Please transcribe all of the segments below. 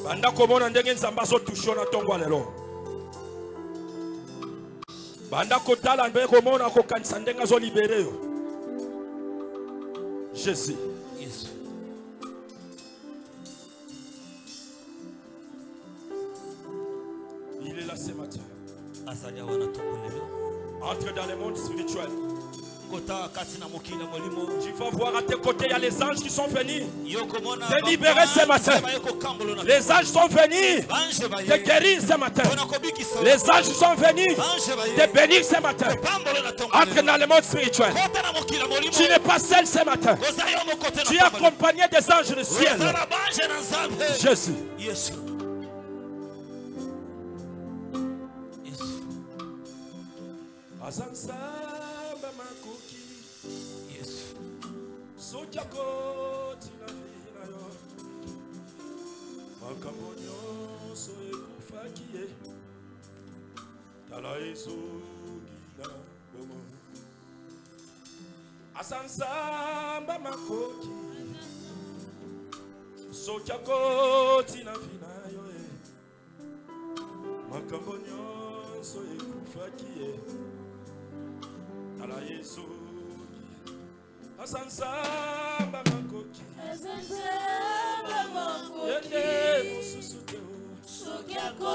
Banda komona ndenge nzamba so touché na tongo lelo. Banda kotala ndenge komona ko kanisa ndenge zo libéré yo. Jésus. Yes. Il est là ce matin. Azalia wana tongo lelo. Entre dans le monde spirituel. Kota katina mokila molimo. Tu vas voir à tes côtés, il y a les anges qui sont venus te libérer ce matin. Les anges sont venus te guérir ce matin. Les anges sont venus te bénir ce matin. Entre dans le monde spirituel. Tu n'es pas seul ce matin. Tu es accompagné des anges du ciel. Jésus. Yes. Sokiako tina vina yo makambo nyonso ekufaki ye tala ezokina bomo asansamba makoki sokiako tina vina yo makambo nyonso ekufaki ye tala ezokina Asansamba makoki yende mususu teo Sokiako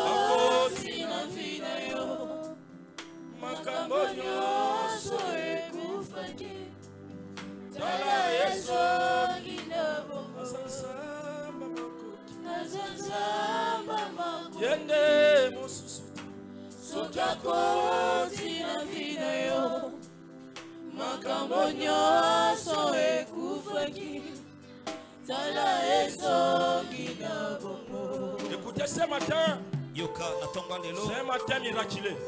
tina vina yo makambo nyonso ekufaki tala ezokina bomo Asansamba makoki yende mususu Sokiako tina vina yo makambo nyonso ekufaki tala ezokina bomo. Écoutez ce matin. Yoka na tongo lelo. C'est un matin miraculeux.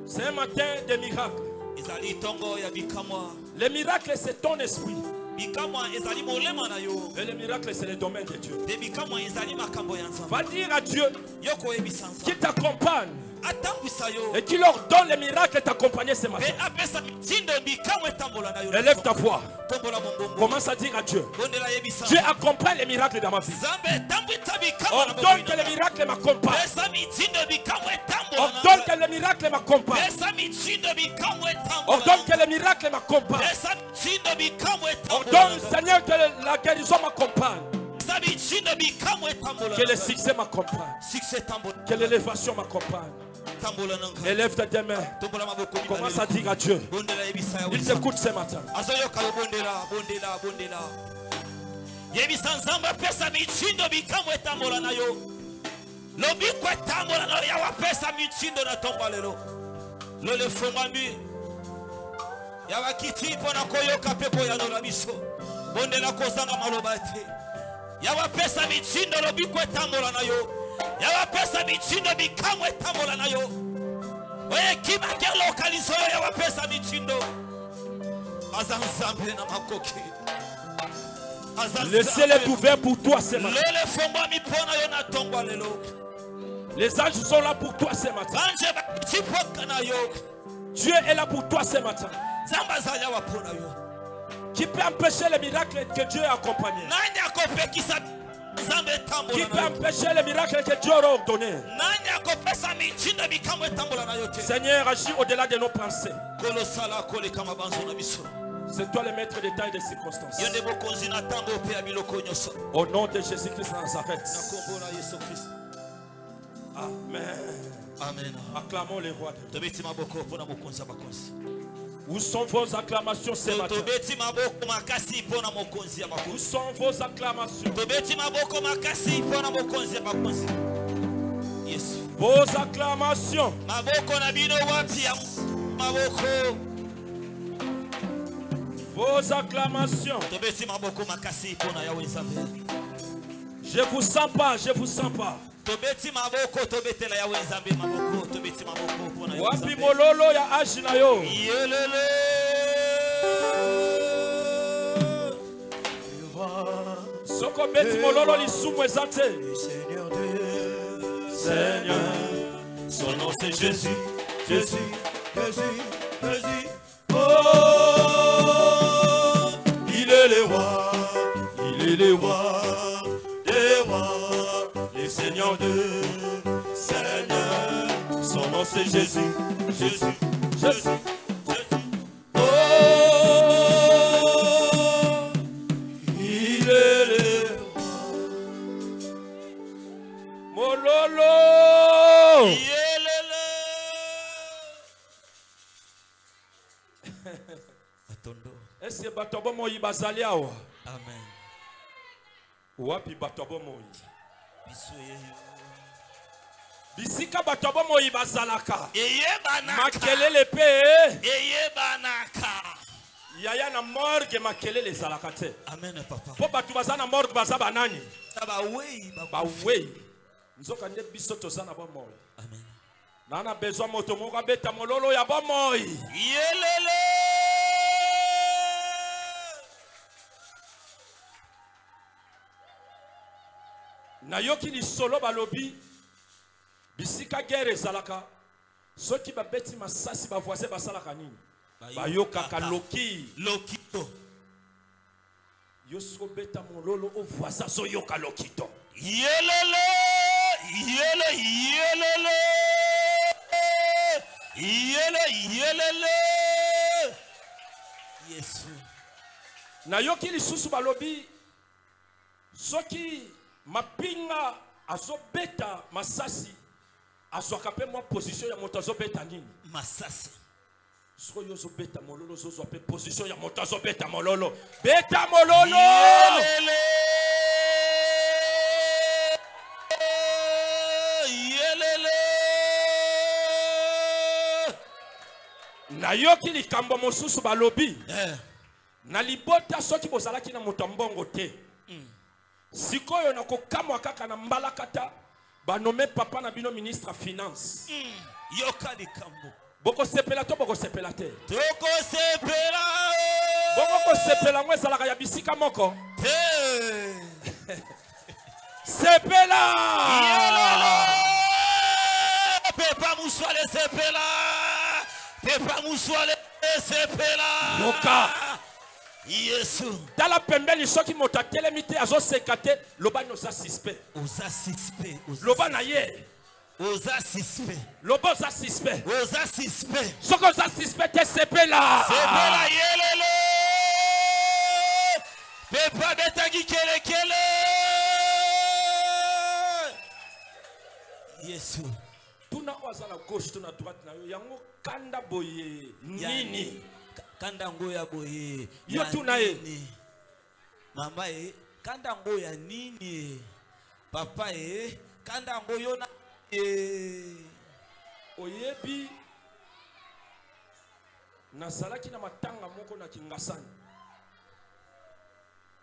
C'est un matin de miracles. Ezali tongo ya bikamwa. Le miracle c'est ton esprit. Bikamwa ezali molema na yo. Et le miracle c'est le domaine de Dieu. De bikamwa ezali makambo ya nzambe. Va dire à Dieu Yoko ebisanza. qui t'accompagne et qui leur donne les miracles t'accompagner ce matin. Élève ta voix. Commence à dire à Dieu. Dieu accompagne les miracles dans ma vie. Ordonne que les miracles m'accompagnent. Ordonne que les miracles m'accompagnent. Ordonne que les miracles m'accompagnent. Ordonne, Seigneur, que la guérison m'accompagne. Que le succès m'accompagne. Que l'élévation m'accompagne. Élève tes mains. Commence à dire à Dieu. Il t'écoute ce matin. Yawa pesa michindo lobiko etambola na yo. Yawa pesa michindo bikamwe etambola na yo. Oye kima ke lokalizo yawa pesa michindo. Azanzambe na makoki. Le ciel est ouvert pour toi ce matin. Lele fomba mi pona yo na tongwa lelo. Les anges sont là pour toi ce matin. Anje ba tipoka na yo. Dieu est là pour toi ce matin. Zamba za yawa pona yo. Qui peut empêcher les miracles que Dieu a accompagnés? Qui peut empêcher les miracles que Dieu aura ordonnés? Seigneur, agis au-delà de nos pensées. C'est toi le maître des temps et des circonstances. Au nom de Jésus-Christ de Nazareth. Amen. Amen. Acclamons les rois. Où sont vos acclamations ce matin? Où sont vos acclamations? Yes. Vos acclamations. Vos acclamations. Je vous sens pas, je vous sens pas. Wapi mololo ya ashina yo. Soko beti mololo li sumu ezate. Seigneur, son nom c'est Jésus, Jésus, Jésus, Jésus. Oh, il est le roi, est le roi des rois, le Seigneur de Seigneurs. Son nom c'est Jésus, Jésus, Jésus, Jésus. Oh, il est le roi. Mololo. Est-ce que batobo moyi bazali awa? Amen. Wapi batobo moyi? Bisika batobo moyi bazalaka. Makelele pe. Yaya na morgue makelele zalaka te. Amen papa. Po batu bazana morgue bazaba nani? Ba wei. Nzoka nde biso tozana ba moyi. Amen. Nana besoin moto moko beta mololo ya ba moyi. Yelele. Na yoki ni solo balobi bisika guerre ezalaka soki babeti masasi bavoise basalaka nini bayokaka lokito yosko beta mololo o voisa so yoka lokito yelele Yesu na yoki lisusu balobi soki mapinga azobeta masasi azwaka pe mwa position ya moto azobeta nini masasi soko yo zobeta mololo zozwa pe position ya moto azobeta mololo beta mololo yelele na yoki likambo mosusu balobi na libota soki bozalaki na moto mbongo te sikoyo na kokamwa kaka na mbalakata banome papa na bino ministre finance yoka likambo boko sepela to boko sepela te toko sepela boko sepela mwe zalaka ya bisika moko te sepela pepa muswale sepela yoka Yesu tala pembeni soki moto atelemi te azoseka te loba noza suspect oza suspect loba na ye oza suspect loba oza suspect soko oza suspect te sepela yelele pepa betangi kelekele Yesu tuna oza na gauche tuna droite na yo yango kanda boye nini kanda ngoya boye yo tuna ye mama kanda ngoya nini papa kanda ngoyo na oyebi nazalaki na matanga moko na Kingasani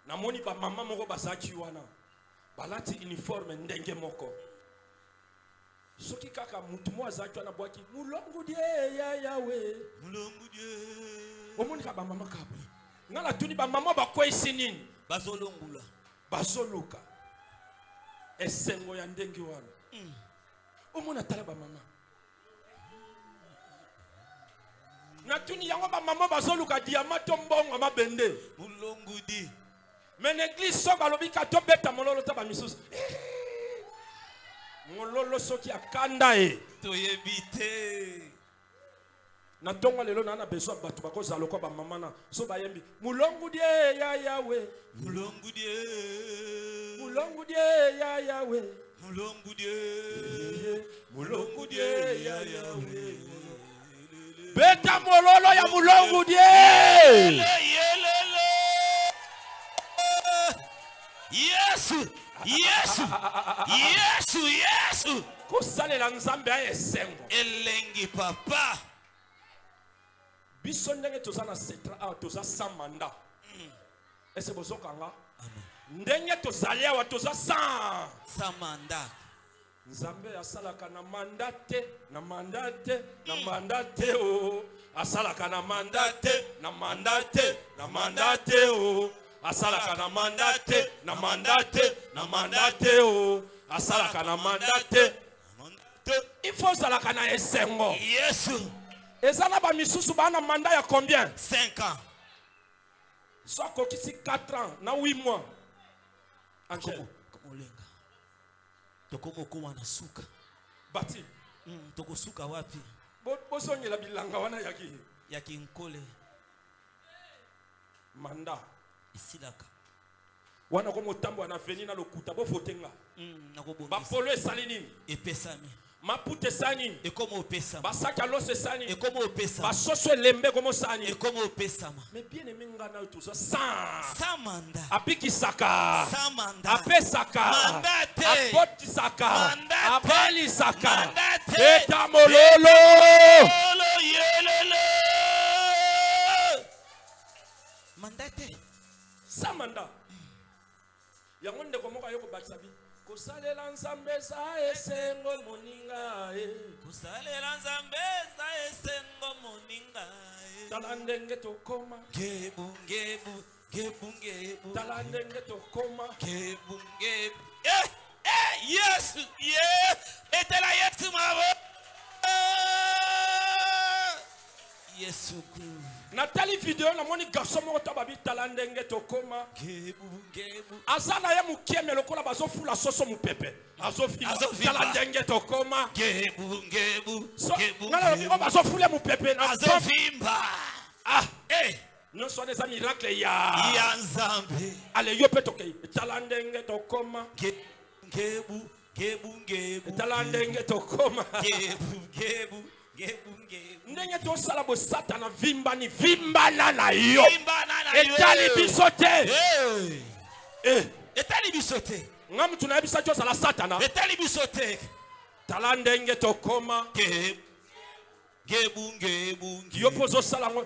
namoni ba mama moko bazaki wana balati uniforme ndenge moko soki kaka mutu mo azaki wana bwaki mulongu die ya yawe mulongu die omoni ka ba mama kapo ngala tuni ba mama bakwesi nini bazoluka esengo ya ndenge wana omona tala ba mama na tuni yango ba mama bazoluka diamato mbongo mabende mulongu di mais l'église so balobi ka to beta mololo ta ba misusu mololo soki akanda toyebite na tonga lelo na besoin batu bakoza lokwa ba mama na so bayembi mulongu die ya yawe mulongu die ya yawe mulongu die ya yawe beta mololo ya mulongu die Yesu kosalela nzambe ya esengo elengi papa biso ndenge toza na setra awa toza sans mandat ese bozokanga ndenge tozali awa toza sans mandat nzambe asalaka na mandat te o asalaka na mandat te o asalaka na mandat te o asalaka na mandat il faut salaka na esengo Yesu ezala ba misusu ba na mandat ya combien 5 ans soit kokisi 4 ans na 8 mois Angel. Komolenga. Tokomo kuma na suka. Bati. Toko suka wapi? Bosongela bilanga wana yaki. Yaki nkole. Manda. Isilaka. Wana komo tambo na veni na lokuta bo fotenga. Nakobongisa. Ba polo esalini. Epesami. Mapute sani. Et comme au pesama. Basaka lose sani. Et comme au pesama. Basoso lembe comme sani. Et comme au pesama. Mais bien aimé ngana tout ça sans. Samanda. Apiki saka. Samanda. Apesaka. Mandate. Apoti saka. Mandate. Apali saka. Mandate. Eta mololo. Lolo yelele. Mandate. Samanda. Yangonde komoka yoko batsabi. Kusalela nzambe sa esengo moninga kusalela nzambe sa esengo moninga talandenge tokoma gebu gebu gebu gebu talandenge tokoma gebu gebu yes etela yesu mabo yesu ku Natali vidéo na moni garçon moko tababi talandenge tokoma gebu gebu azana ya mukeme lokola bazo fula soso mupepe azofila talandenge tokoma gebu gebu gebu ngala biko bazo fula mupepe na azofimba non so des miracles ya nzambe ale yo petoke talandenge tokoma gebu gebu gebu talandenge tokoma gebu gebu ndenge tosala bo satana vimbani vimbana na yo etali bisote etali bisote ngam tunayebisa jo sala satana etali bisote tala ndenge tokoma gebu yo pozo sala ngo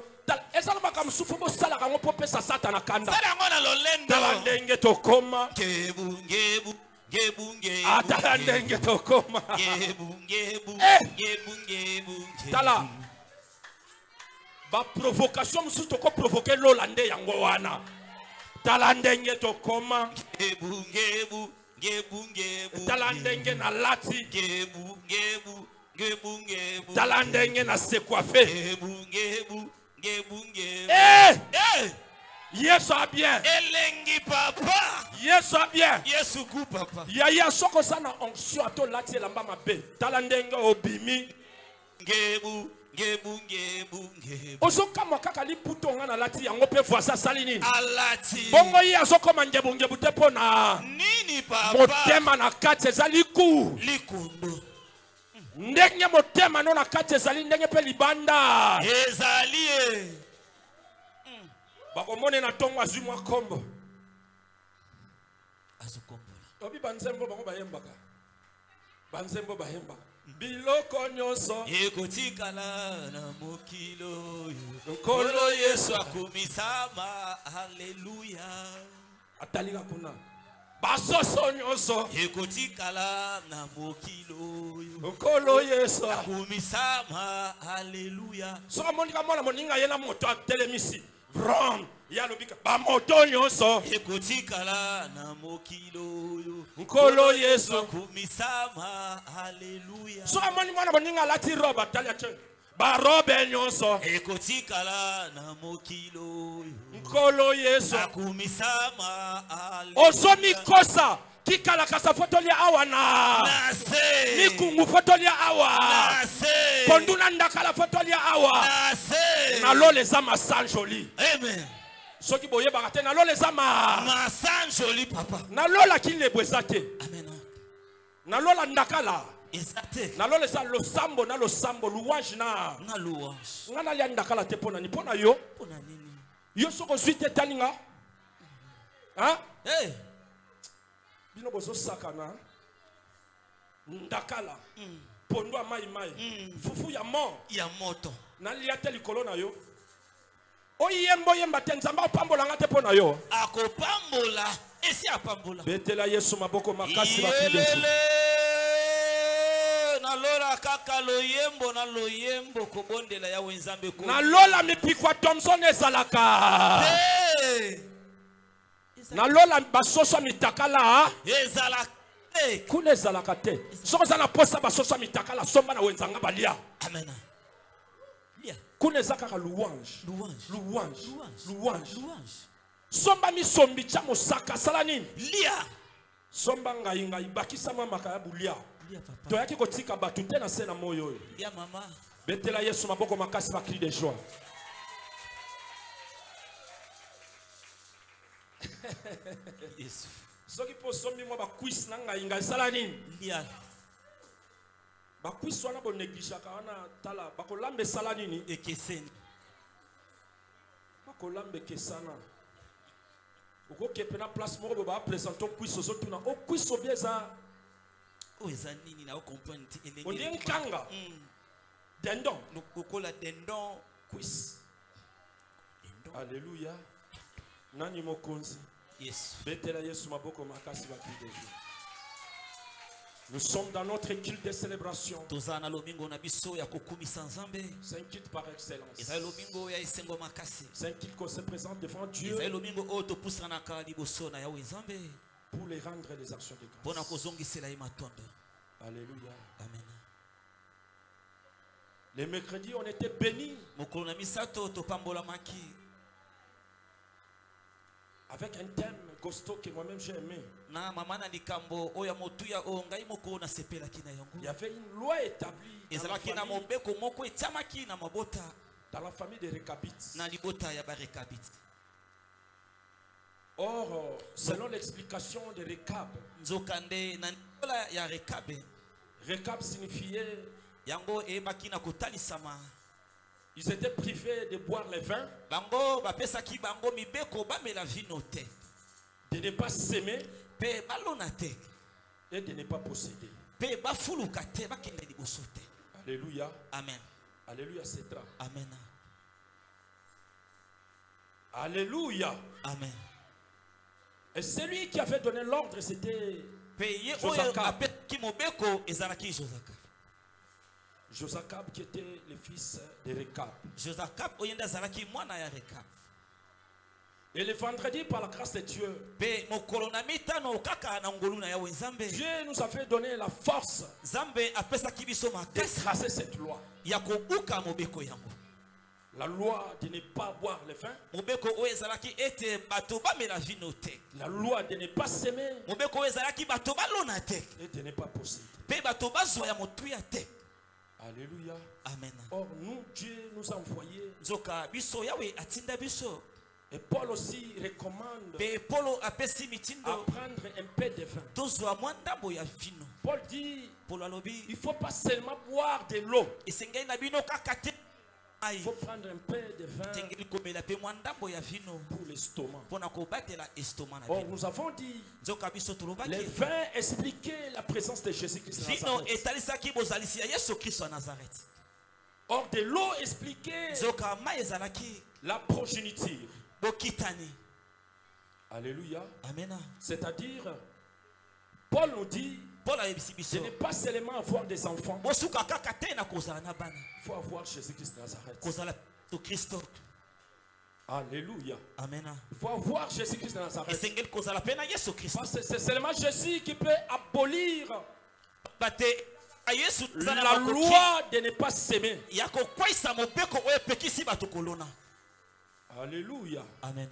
ezala makambo sufu bo sala kango po pesa satana kanda sala ngo na lolendo tala ndenge tokoma gebu atala ndenge tokoma gebu tala ba provocation musu toko provoquer lolande yango wana tala ndenge tokoma gebu tala ndenge na lati gebu tala ndenge na se coiffer gebu Yesu a bien. Elengi papa. Yesu a bien. Yesu ku papa. Ya soko sana onction ato lati lamba mabe. Talandenge obimi. Gebu. Ozoka mwakaka li puto nga na lati yango pe voisa salini. Alati. Bongo yi azoko mangebu te pona. Nini papa. Motema na kati ezali ku. Likundo. Ndenge motema no na kati ezali ndenge pe libanda. Ezali bakomone na tongo azwi mwa kombo azukombola obi banzembo bango bayembaka biloko nyonso ekotikala na mokilo nkolo Yesu akumisama haleluya atalika kuna basoso nyonso ekotikala na mokilo nkolo Yesu akumisama haleluya soka monika mwana moninga ye na moto atelemisi Rom ya lobika ba moto nyonso ekotikala na mokilo nkolo Yesu akumisama haleluya soka moni mwana moninga lati roba talia chen ba robe nyonso ekotikala na mokilo nkolo Yesu akumisama haleluya ozomi kosa kikala kasa fotolia awa na nase nikungu fotolia awa nase konduna ndakala fotolia awa nase na lole za masanjoli amen soki boye bakate na lole za masanjoli papa na lola kile bwezate amen na lola ndakala exacte na lole za losambo louange na louange ngana lia ndakala te pona ni pona yo pona nini yo soko zwite talinga hein bino bozo sakana ndakala pondo mai fufu ya moto na lia te likolo na yo oyembo yemba te nzamba opambola nga te pona yo akopambola esi apambola betela Yesu maboko makasi bakilesu na lola kaka loyembo kobondela ya wenzambe ko na lola mipikwa Thompson ezalaka na lola basoso mitakala ezalaka kuna ezalaka te soko za na posa basoso mitakala somba na wenzanga balia amen kuna ezaka louange somba misombi cha mosaka sala nini lia Sombanga inga ibakisa mama kaya bulia. Toyaki kotika batu te na sena moyo. Ya mama. Betela Yesu maboko makasi ba cri de joie. Yesu. Soki po sombi mo ba quiz nanga inga sala nini? Lia. Ba quiz wana bo negligaka wana tala ba ko lambe sala nini? Ekeseni. Ba ko lambe kesana. Uko kepena place moko ba présenter quiz ozo tuna o quiz obieza. O ezanini na o comprendre elenge. Odi nkanga. Dendon. Lokola dendon quiz. Alléluia. Nani mokonzi. Yes. Betela Yesu maboko makasi ba cri de joie. Nous sommes dans notre culte de célébration. C'est un culte par excellence. C'est un culte qu'on se présente devant Dieu pour les rendre les actions de grâce. Alléluia. Amen. Les mercredis, on était bénis avec un thème costaud que moi-même j'ai aimé. Il y avait une loi établie dans la famille des Récabites. Or, selon l'explication de Récab, Récab signifiait ils étaient privés de boire le vin, de ne pas s'aimer et de ne pas posséder. Alléluia. Amen. Alléluia, c'est ça. Amen. Alléluia. Amen. Et celui qui avait donné l'ordre, c'était Josacab. Josacab qui était le fils de Récab. Et le vendredi, par la grâce de Dieu, Dieu nous a fait donner la force de tracer cette loi. La loi de ne pas boire le vin. La loi de ne pas s'aimer et de ne pas posséder. Alléluia. Amen. Or, nous, Dieu nous a envoyés. Et Paul aussi recommande à prendre un peu de vin. Paul dit il ne faut pas seulement boire de l'eau. Il faut prendre un peu de vin pour l'estomac. Or, nous avons dit le vin expliquait la présence de Jésus-Christ à Nazareth. Or, de l'eau expliquait la progéniture. Alléluia. Amen. C'est-à-dire, Paul nous dit ce n'est pas seulement avoir des enfants. Il faut avoir Jésus-Christ de Nazareth. Alléluia. Amen. Il faut avoir Jésus-Christ de Nazareth. Parce que c'est seulement Jésus qui peut abolir la loi de ne pas s'aimer. Alléluia. Amen.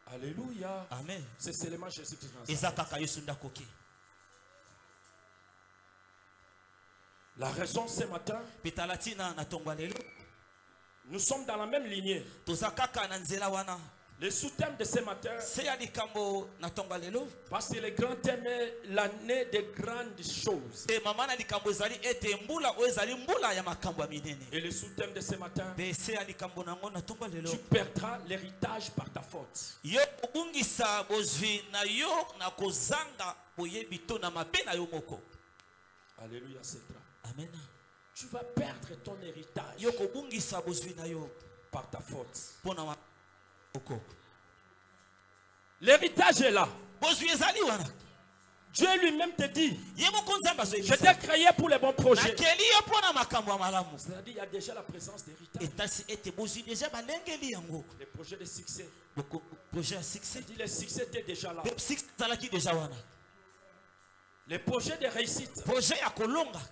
Alléluia. Amen. C'est seulement Jésus-Christ de Nazareth. La raison ce matin, nous sommes dans la même lignée. Le sous-thème de ce matin, parce que le grand thème est l'année des grandes choses. Et le sous-thème de ce matin, tu perdras l'héritage par ta faute. Alléluia, c'est ça. Amen. Tu vas perdre ton héritage par ta faute. L'héritage est là. Dieu lui-même te dit je t'ai créé pour les bons projets. C'est-à-dire il y a déjà la présence d'héritage. Les projets de succès. Le succès était déjà là. Les projets de réussite.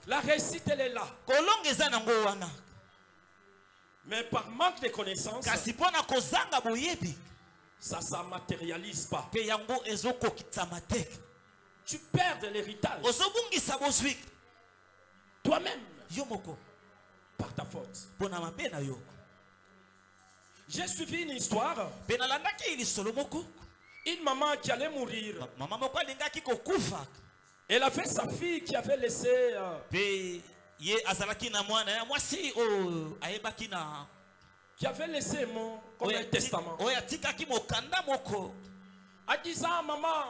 La réussite elle est là. Mais par manque de connaissances, ça ne matérialise pas. tu perds l'héritage. Toi-même, par ta faute. J'ai suivi une histoire. Une maman qui allait mourir. Elle avait sa fille qui avait laissé qui avait laissé mon comme un testament. En disant maman,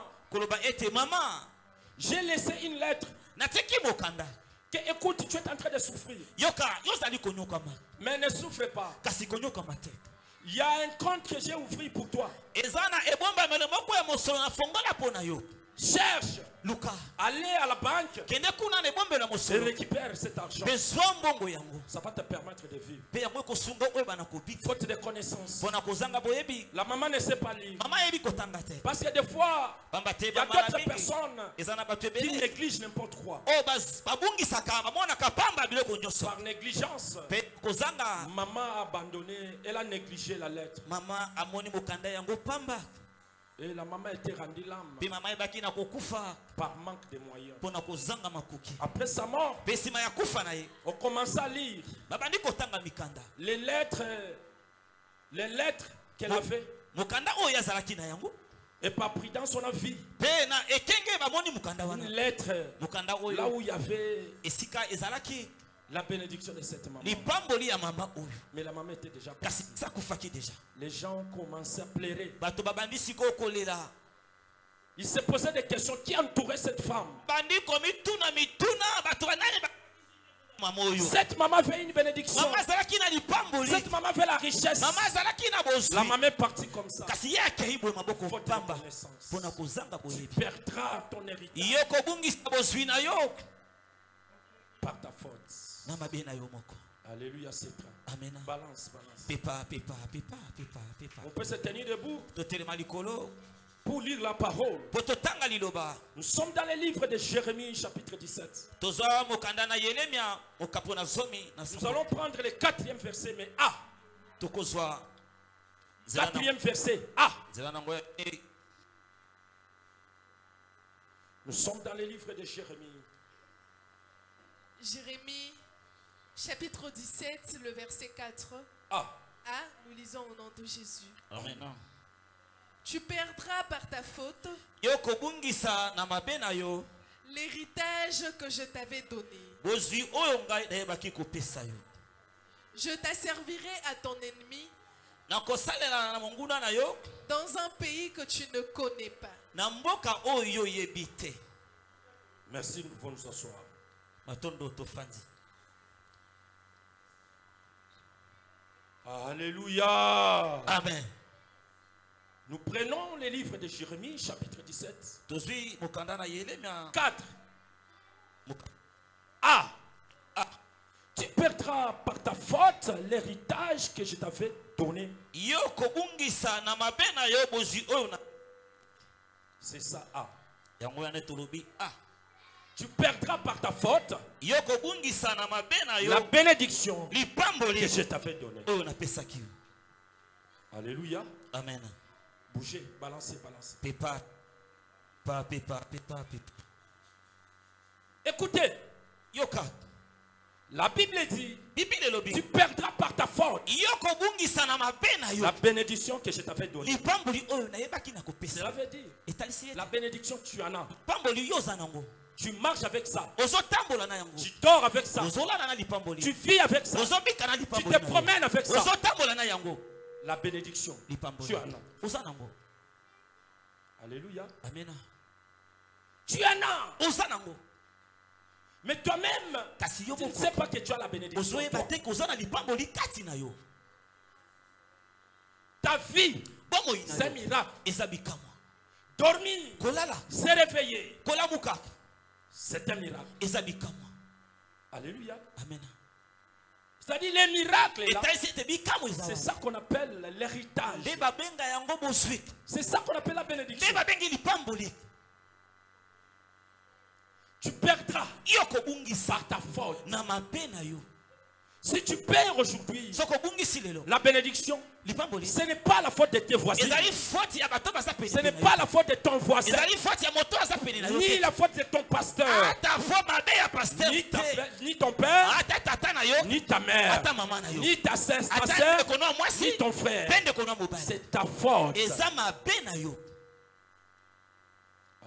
j'ai laissé une lettre. Que écoute, tu es en train de souffrir. Mais ne souffre pas. Il y a un compte que j'ai ouvert pour toi. Cherche. Allez à la banque et récupère cet argent. Ça va te permettre de vivre. Faute de connaissances. La maman ne sait pas lire. Parce que des fois, il y a d'autres personnes qui négligent n'importe quoi. Par négligence, maman a abandonné. Elle a négligé la lettre. Et la maman était rendue l'âme par manque de moyens. Après sa mort, on commença à lire les lettres qu'elle avait. Et par prudence, on a vu une lettre là où il y avait la bénédiction de cette maman. Mais la maman était déjà partie. Les gens commençaient à pleurer. Ils se posaient des questions. Qui entourait cette femme? Cette maman avait une bénédiction. Cette maman avait la richesse. La maman est partie comme ça. Faute de connaissance. Tu perdras ton héritage par ta faute. Alléluia, c'est vrai. Amen. Balance. Pépa. On peut se tenir debout pour lire la parole. Nous sommes dans le livre de Jérémie, chapitre 17. Nous allons prendre le 4e verset, mais A. 4e verset, A. Nous sommes dans le livre de Jérémie. Jérémie, chapitre 17, le verset 4. A. Nous lisons au nom de Jésus. Amen. Tu perdras par ta faute l'héritage que je t'avais donné. Je t'asservirai à ton ennemi dans un pays que tu ne connais pas. Merci, nous pouvons nous asseoir. Alléluia. Amen. Nous prenons les livres de Jérémie, chapitre 17. 4. A. Tu perdras par ta faute l'héritage que je t'avais donné. C'est ça, A. Tu perdras par ta faute la bénédiction que je t'avais donnée. Alléluia. Amen. Bougez, balancez. Pépa. Écoutez. La Bible dit, tu perdras par ta faute la bénédiction que je t'avais donnée. Cela veut dire, la bénédiction tu en as. Tu marches avec ça. Tu dors avec ça. Tu vis avec ça. Tu te promènes avec ça. La bénédiction, tu en as. Alléluia. Amen. Tu en as. Mais toi-même, tu ne sais pas que tu as la bénédiction. Ta vie, c'est un miracle. Dormir, se réveiller, c'est un miracle. Alléluia. Amen. C'est-à-dire les miracles, c'est ça qu'on appelle l'héritage. C'est ça qu'on appelle la bénédiction. Tu perdras par ta faute Si tu perds aujourd'hui la bénédiction, ce n'est pas la faute de tes voisins. Ce n'est pas la faute de ton voisin. Ni la faute de ton pasteur. Ni ton père. Ni ta mère. Ni ta sœur. Ni ton frère. C'est ta faute.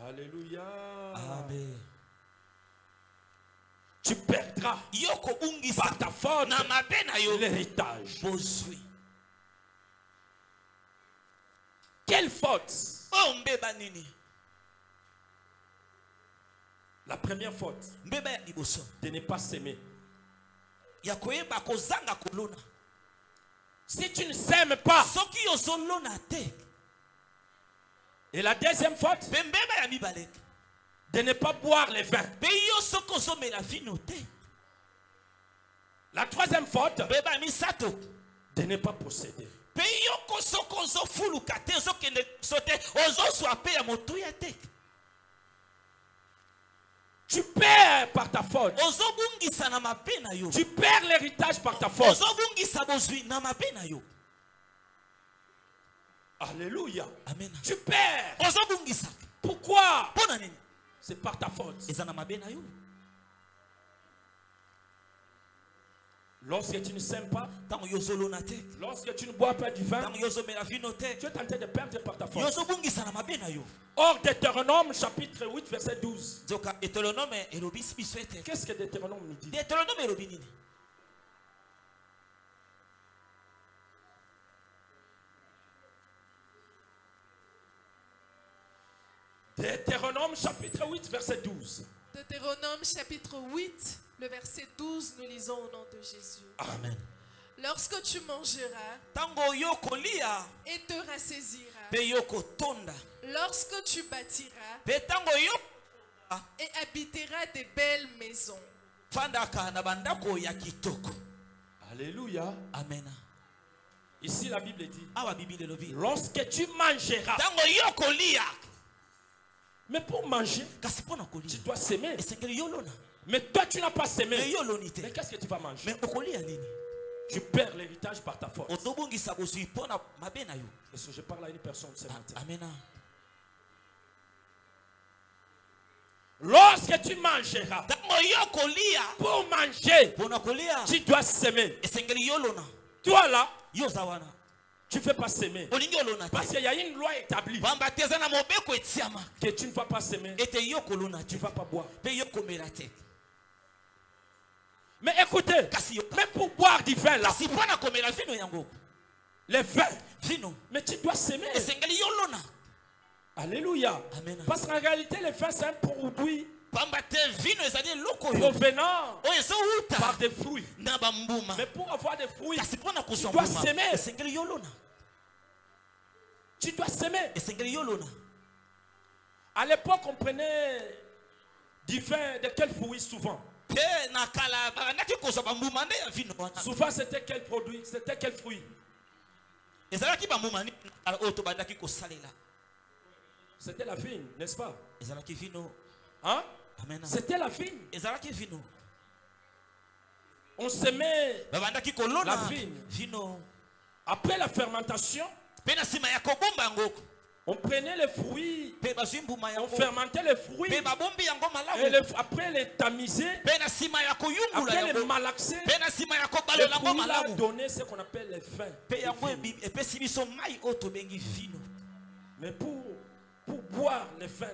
Alléluia. Amen. Tu perdras par ta faute l'héritage. Quelle faute? La première faute, de ne pas s'aimer. Si tu ne s'aimes pas, et la deuxième faute, de ne pas boire les vins. La troisième faute, de ne pas posséder. Tu perds par ta faute. Tu perds l'héritage par ta faute. Alléluia. Amen. Tu perds. Pourquoi? C'est par ta faute. Lorsque tu ne s'aimes pas, lorsque tu ne bois pas du vin, tu es tenté de perdre par ta faute. Or, Deutéronome chapitre 8 verset 12. Qu'est-ce que Deutéronome nous dit? Deutéronome chapitre 8 verset 12. Deutéronome chapitre 8, le verset 12, nous lisons au nom de Jésus. Amen. Lorsque tu mangeras et te rassasiras, lorsque tu bâtiras et habiteras des belles maisons. Alléluia. Amen. Ici la Bible dit, lorsque tu mangeras. Mais pour manger, tu dois s'aimer. Mais toi, tu n'as pas s'aimé. Mais qu'est-ce que tu vas manger? Tu perds l'héritage par ta faute. Est-ce que je parle à une personne ce matin? Lorsque tu mangeras, pour manger, tu dois s'aimer. Toi là, tu ne fais pas s'aimer. Parce qu'il y a une loi établie que tu ne vas pas s'aimer. Tu ne vas pas boire. Mais écoutez, même pour boire du vin là, les vins, mais tu dois s'aimer. Alléluia. Parce qu'en réalité, les vins c'est un produit provenant par des fruits. Mais pour avoir des fruits, tu dois s'aimer. Tu dois s'aimer. À l'époque, on prenait du vin de quel fruit souvent? Souvent, c'était quel produit? C'était quel fruit? C'était la vigne, n'est-ce pas? Hein? C'était la vigne. On semait la vigne. Après la fermentation, on prenait les fruits, on fermentait les fruits, et après les tamiser, après les malaxer, les fruits là donnaient ce qu'on appelle les vins. Mais pour boire les vins,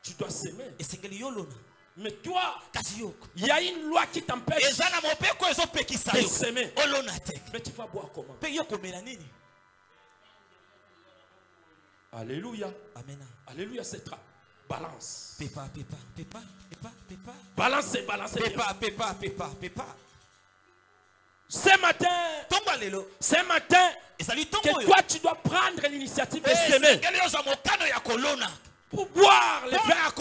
tu dois s'aimer. Mais toi, il y a une loi qui t'empêche de s'aimer. Mais tu vas boire comment? Alléluia. Amen. Alléluia, c'est balance. Pépa. Balancer. Ce matin, que toi tu dois prendre l'initiative de s'aimer. Pour boire les vins,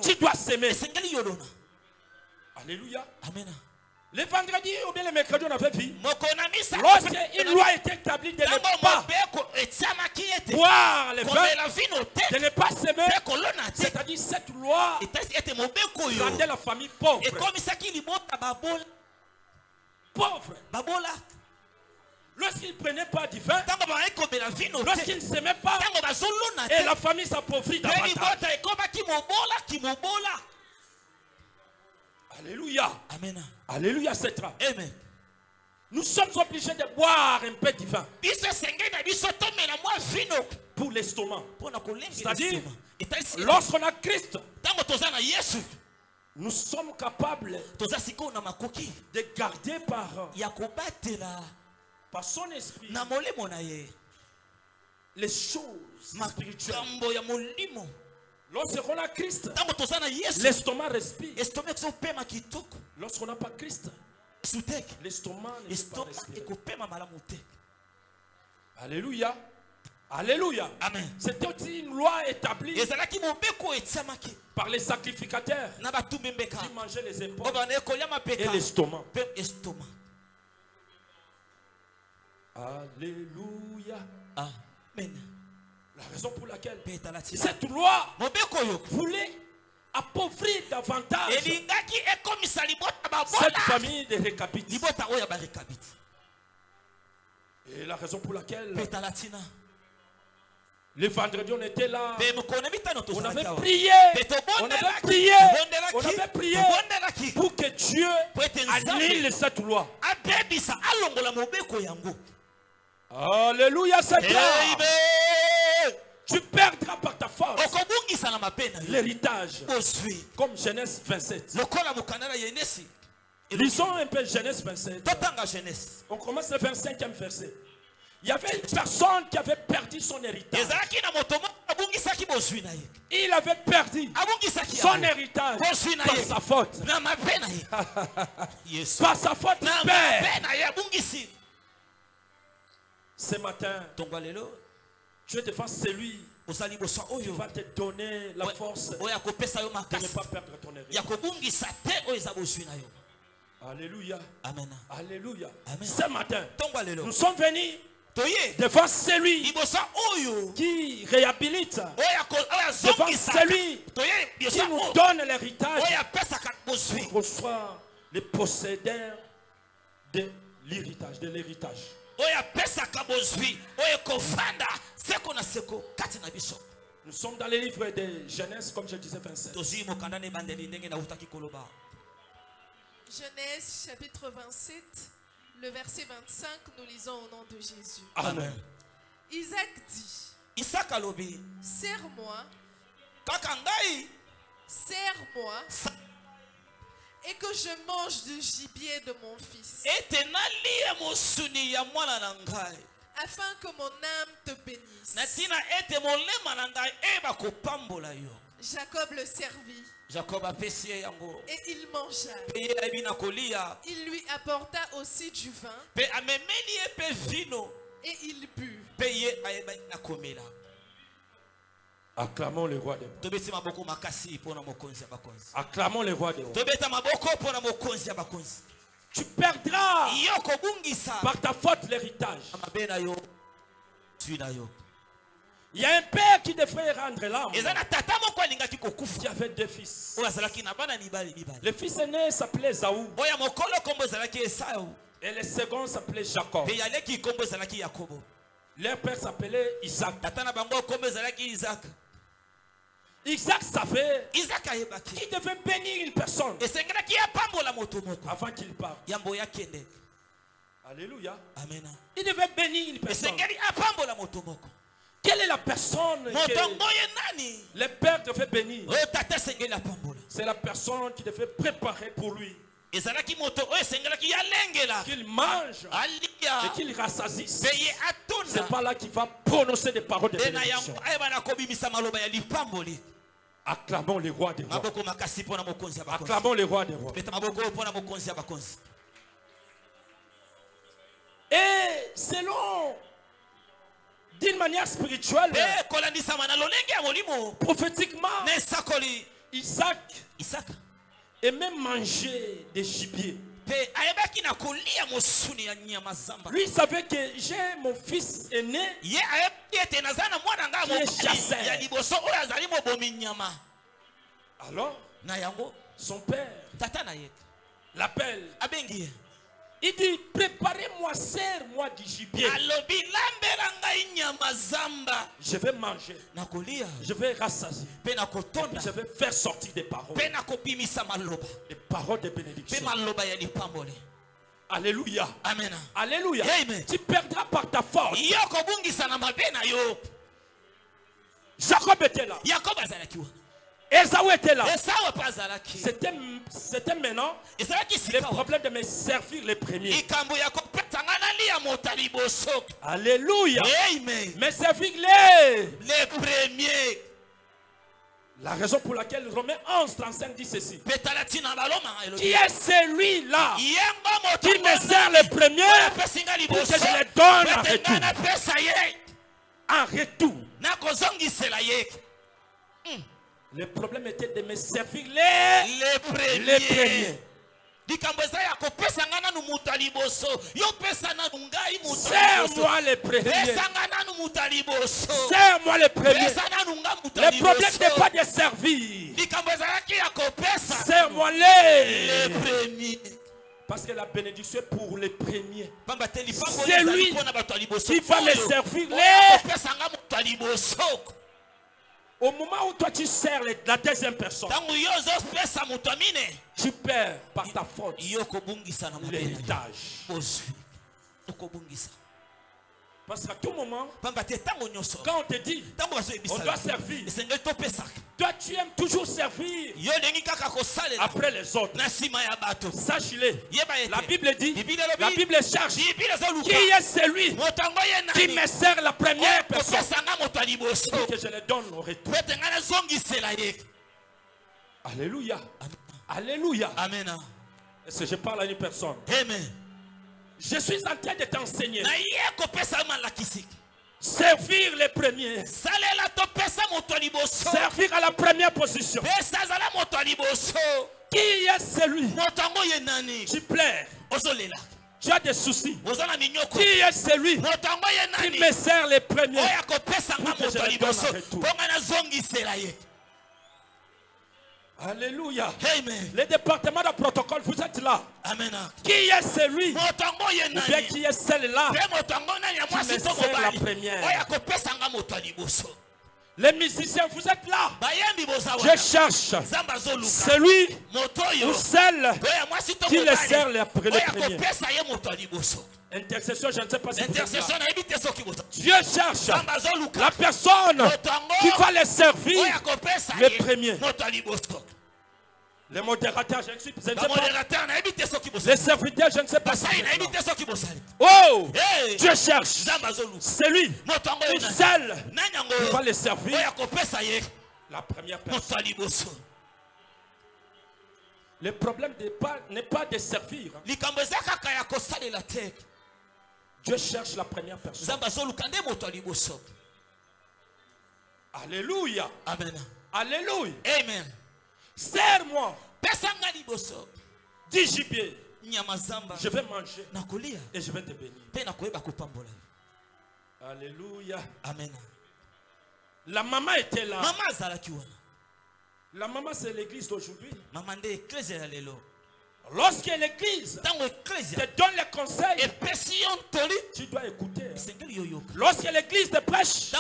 tu dois s'aimer. Alléluia. Amen. Le vendredi ou bien le mercredi, on avait vu. Lorsque une loi est établie de ne pas boire les vins, de ne pas s'aimer, c'est-à-dire cette loi rendait la famille pauvre. Pauvre. Lorsqu'il ne prenait pas du vin, lorsqu'il ne s'aimait pas, et la famille s'appauvrit davantage. Alléluia. Amen. Alléluia, c'est ça. Amen. Nous sommes obligés de boire un peu de vin pour l'estomac. C'est-à-dire, lorsqu'on a Christ, nous sommes capables de garder par son esprit les choses spirituelles. Lorsqu'on a Christ, l'estomac respire. Lorsqu'on n'a pas Christ, l'estomac ne peut pas respirer. Alléluia. Alléluia. Amen. C'était aussi une loi établie par les sacrificateurs qui mangeaient les épaules et l'estomac. Alléluia. Amen. La raison pour laquelle cette loi voulait appauvrir davantage cette famille de Récabites. Et la raison pour laquelle le vendredi on était là, on avait prié pour que Dieu annule cette loi. Alléluia, c'est clair. Tu perdras par ta force l'héritage. Comme Genèse 27. Lisons un peu Genèse 27. On commence le 25e verset. Il y avait une personne qui avait perdu son héritage. Il avait perdu son héritage par sa faute. Par sa faute, il perd. Ce matin, tu es devant celui qui va te donner la force de ne pas perdre ton héritage. Alléluia. Amen. Alléluia. Amen. Ce matin, nous sommes venus devant celui qui réhabilite, devant celui qui nous donne l'héritage, pour soit les possédeurs de l'héritage. Nous sommes dans le livre de Genèse, comme je disais, 27. Genèse chapitre 27, le verset 25, nous lisons au nom de Jésus. Amen. Isaac dit, serre-moi, et que je mange du gibier de mon fils, afin que mon âme te bénisse. Jacob le servit. Et il mangea. Il lui apporta aussi du vin. Et il but. Acclamons le roi des rois. Acclamons le roi des rois. Tu perdras par ta faute l'héritage. Il y a un père qui devrait rendre l'âme. Qui avait deux fils. Le fils aîné s'appelait Esaü. Et le second s'appelait Jacob. Leur père s'appelait Isaac. Isaac savait qu'il devait bénir une personne avant qu'il parte. Alléluia. Amen. Il devait bénir une personne. Quelle est la personne que le père devait bénir? C'est la personne qui devait préparer pour lui. Qu'il mange et qu'il rassasisse. C'est pas là qu'il va prononcer des paroles de bénédiction. Acclamons les rois des rois. Acclamons les rois des rois. Et selon, d'une manière spirituelle, prophétiquement, Isaac aimait manger des gibiers. Lui savait que j'ai mon fils aîné qui est chasseur. Alors, Son père l'appelle. Il dit, préparez-moi, serre-moi du gibier. Je vais manger. Je vais rassasier. Je vais faire sortir des paroles. Des paroles de bénédiction. Alléluia. Amen. Alléluia. Amen. Tu perdras par ta force. Jacob était là. Esaü était là. C'était maintenant le problème de me servir les premiers. Alléluia. Amen. Me servir les premiers. La raison pour laquelle Romains 11:35 dit ceci. Qui est celui-là qui me sert les premiers pour que je les donne en retour? En retour. Le problème était de me servir les premiers. Serre-moi les premiers. Serre-moi les premiers. Le problème n'est pas de servir. Serre-moi les premiers. Parce que la bénédiction est pour les premiers. C'est lui qui va me servir les. Au moment où toi tu sers la deuxième personne, tu perds par ta faute l'héritage. Parce qu'à tout moment, quand on te dit, on doit servir, toi tu aimes toujours servir après les autres. Sache-le, la Bible dit, la Bible cherche, qui est celui qui me sert la première personne pour que je le donne au retour. Alléluia. Alléluia. Amen. Est-ce que je parle à une personne? Amen. Je suis en train de t'enseigner. Servir les premiers. Servir à la première position. Qui est celui qui plaît? Tu as des soucis. Qui est celui qui me sert les premiers pour que je les donne en retour? Alléluia. Amen. Le département de protocole, vous êtes là. Amen. Qui est celui ou bien qui est celle-là qui me sert la première? Les musiciens, vous êtes là. Je cherche celui ou celle qui les sert les premiers. Intercession, je ne sais pas si vous êtes là. Dieu cherche la personne qui va les servir les premiers. Les modérateurs, je ne sais pas. Les serviteurs, je ne sais pas. Oh, Dieu cherche celui ou celle qui va les servir la première personne. Le problème n'est pas de servir. Dieu cherche la première personne. Alléluia. Amen. Alléluia. Amen. Serre-moi du gibier. Je vais manger et je vais te bénir. Alléluia. Amen. La maman était là. La maman, c'est l'église d'aujourd'hui. Lorsque l'église te donne les conseils, tu dois écouter. Lorsque l'église te prêche,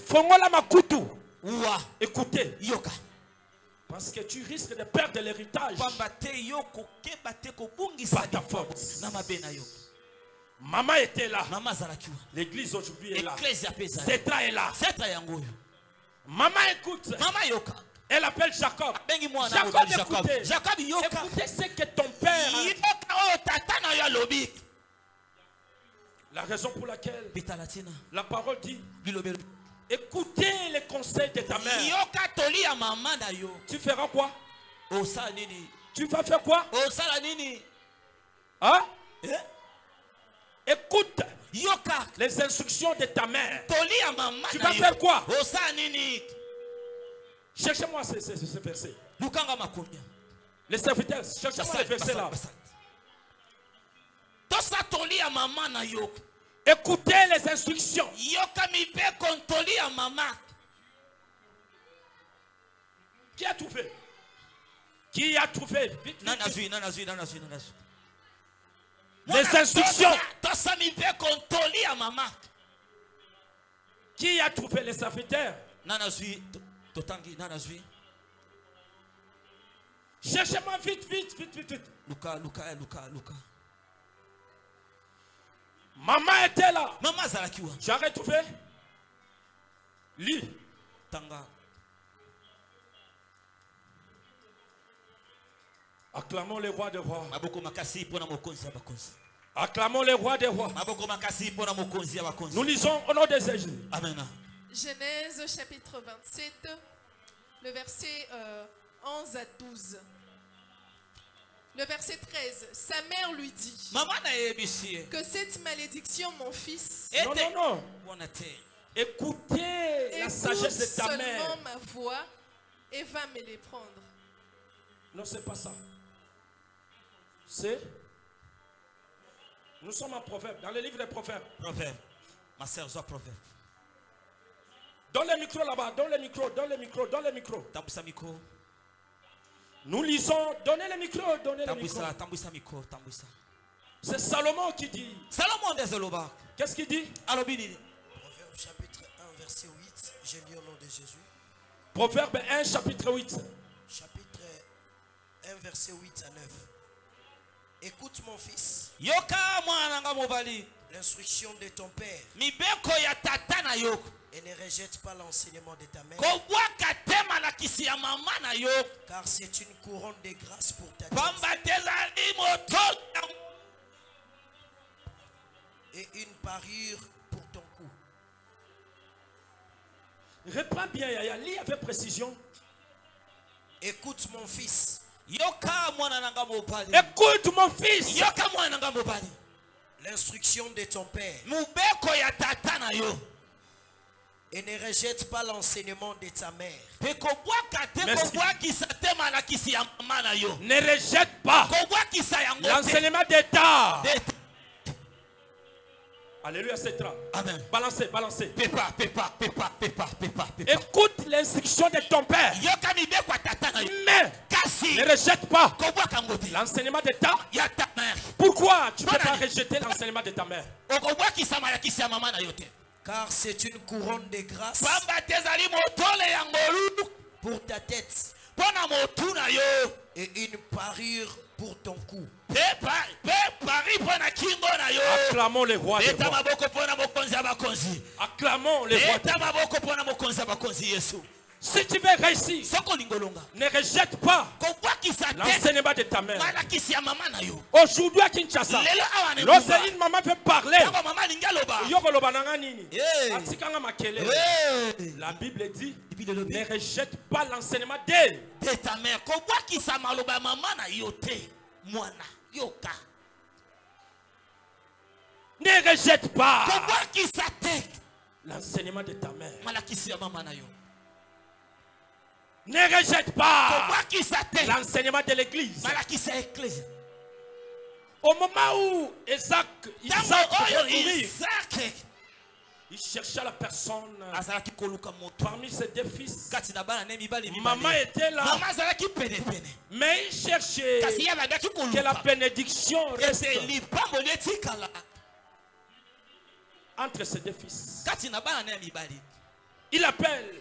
fongola makutu, écoutez. Parce que tu risques de perdre l'héritage par ta faute. Maman était là. L'église aujourd'hui est là. Zetra est là. Maman écoute. Elle appelle Jacob. Jacob, écoutez ce que ton père a dit. La raison pour laquelle la parole dit, écoutez les conseils de ta mère. Tu feras quoi? Tu vas faire quoi? Hein? Écoute les instructions de ta mère. Tu vas faire quoi? Cherchez-moi ce verset. Les serviteurs, cherchez-moi le verset là. Écoutez les instructions. Qui a tout fait? Qui a trouvé? Vite, Les instructions. maman. Qui a trouvé les serviteurs? Cherchez-moi vite. Luka. Maman était là. Maman Zalakiwa. J'arrête trouvé. Lis. Tanga. Acclamons le roi des rois. Maboko makasi pona mokonzi ya bakonzi. Acclamons le roi des rois. Maboko makasi pona mokonzi ya bakonzi. Nous lisons au nom de Jésus. Amen. Genèse chapitre 27, le verset 11 à 12. Le verset 13, sa mère lui dit que cette malédiction, mon fils, non. Écoutez la sagesse de ta mère. Seulement ma voix et va me les prendre. Non, c'est pas ça. Nous sommes en proverbe, dans le livre des proverbes. Proverbe. Ma sœur, je proverbe. Donne le micro là-bas, donne le micro. Tamboussa micro. Nous lisons, donnez le micro, Tamboussa micro. C'est Salomon qui dit. Salomon des Eloba. Qu'est-ce qu'il dit? Alobini. Proverbe chapitre 1 verset 8, je lis au nom de Jésus. Proverbe 1 chapitre 8. Chapitre 1 verset 8 à 9. Écoute mon fils. Yoka mwana mobali. L'instruction de ton père. Mibeko ya tata na yo. Et ne rejette pas l'enseignement de ta mère. Car c'est une couronne de grâce pour ta tête. Et une parure pour ton cou. Reprends bien, Yaya, lis avec précision. Écoute mon fils. Écoute mon fils. L'instruction de ton père. Et ne rejette pas l'enseignement de ta mère. Ne rejette pas l'enseignement d'État. Alléluia, c'est ça. Amen. Balancez. Pépa. Écoute l'instruction de ton père. Mais ne rejette pas l'enseignement d'État. Pourquoi tu ne peux pas rejeter l'enseignement de ta mère? Car c'est une couronne de grâce pour ta tête. Et une parure pour ton cou. Acclamons les rois des rois. Acclamons les rois des rois. Si tu veux réussir, ne rejette pas l'enseignement de ta mère. Aujourd'hui à Kinshasa, lorsque une maman veut parler, la Bible dit, ne rejette pas l'enseignement de ta mère. Ne rejette pas l'enseignement de ta mère. Ne rejette pas l'enseignement de l'église. Au moment où Isaac il cherchait la personne parmi ses deux fils. Maman était là. Mais il cherchait que la bénédiction reste entre ses deux fils. Il appelle.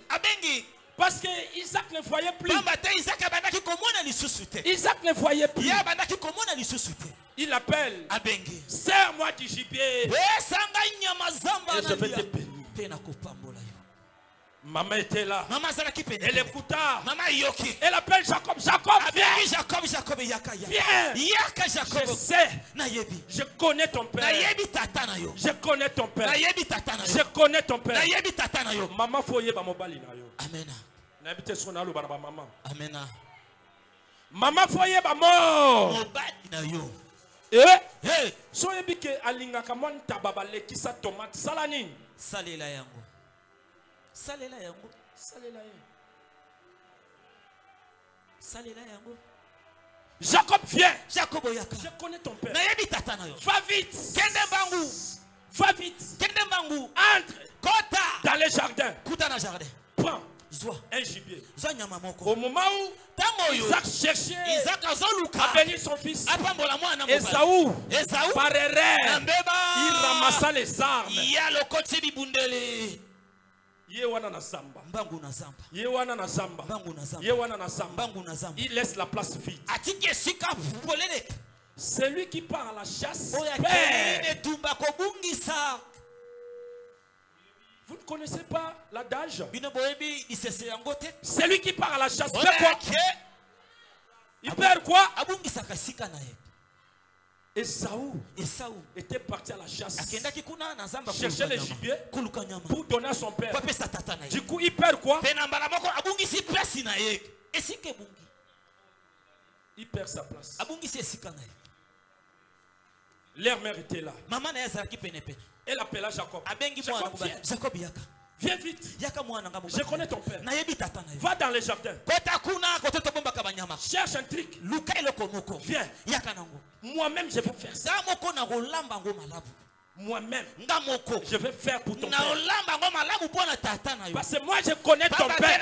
Parce que Isaac ne voyait plus. Isaac ne voyait plus. Il appelle. Serre-moi du gibier. Et je vais te bénir. Maman était là. Elle écouta. Elle appelle Jacob. Jacob, viens. Je sais. Je connais ton père. Je connais ton père. Je connais ton père. Maman foye ba mobali na yo. Amen. Amen. Maman foye ba mo. Mobali na yo. Eh. So yebike alinga kamon tababa lekisa tomate salani. Salela yango. Jacob vient. Je connais ton père. Va vite. Va vite. Entre dans le jardin. Prends un gibier. Au moment où Isaac cherchait à bénir son fils, Esaü, par erreur, il ramassa les armes. Il laisse la place vide. Celui qui part à la chasse perd. Vous ne connaissez pas l'adage? Celui qui part à la chasse perd quoi? Il perd quoi? Esaü était parti à la chasse, chercher les gibiers pour donner à son père. Du coup, il perd quoi? Il perd sa place. Leur mère était là. Elle appela Jacob. Jacob, viens vite. Je connais ton père. Va dans les jardins. Cherche un truc. Viens. Moi-même, je vais faire ça. Moi-même, je vais faire pour ton père. Parce que moi, je connais ton père.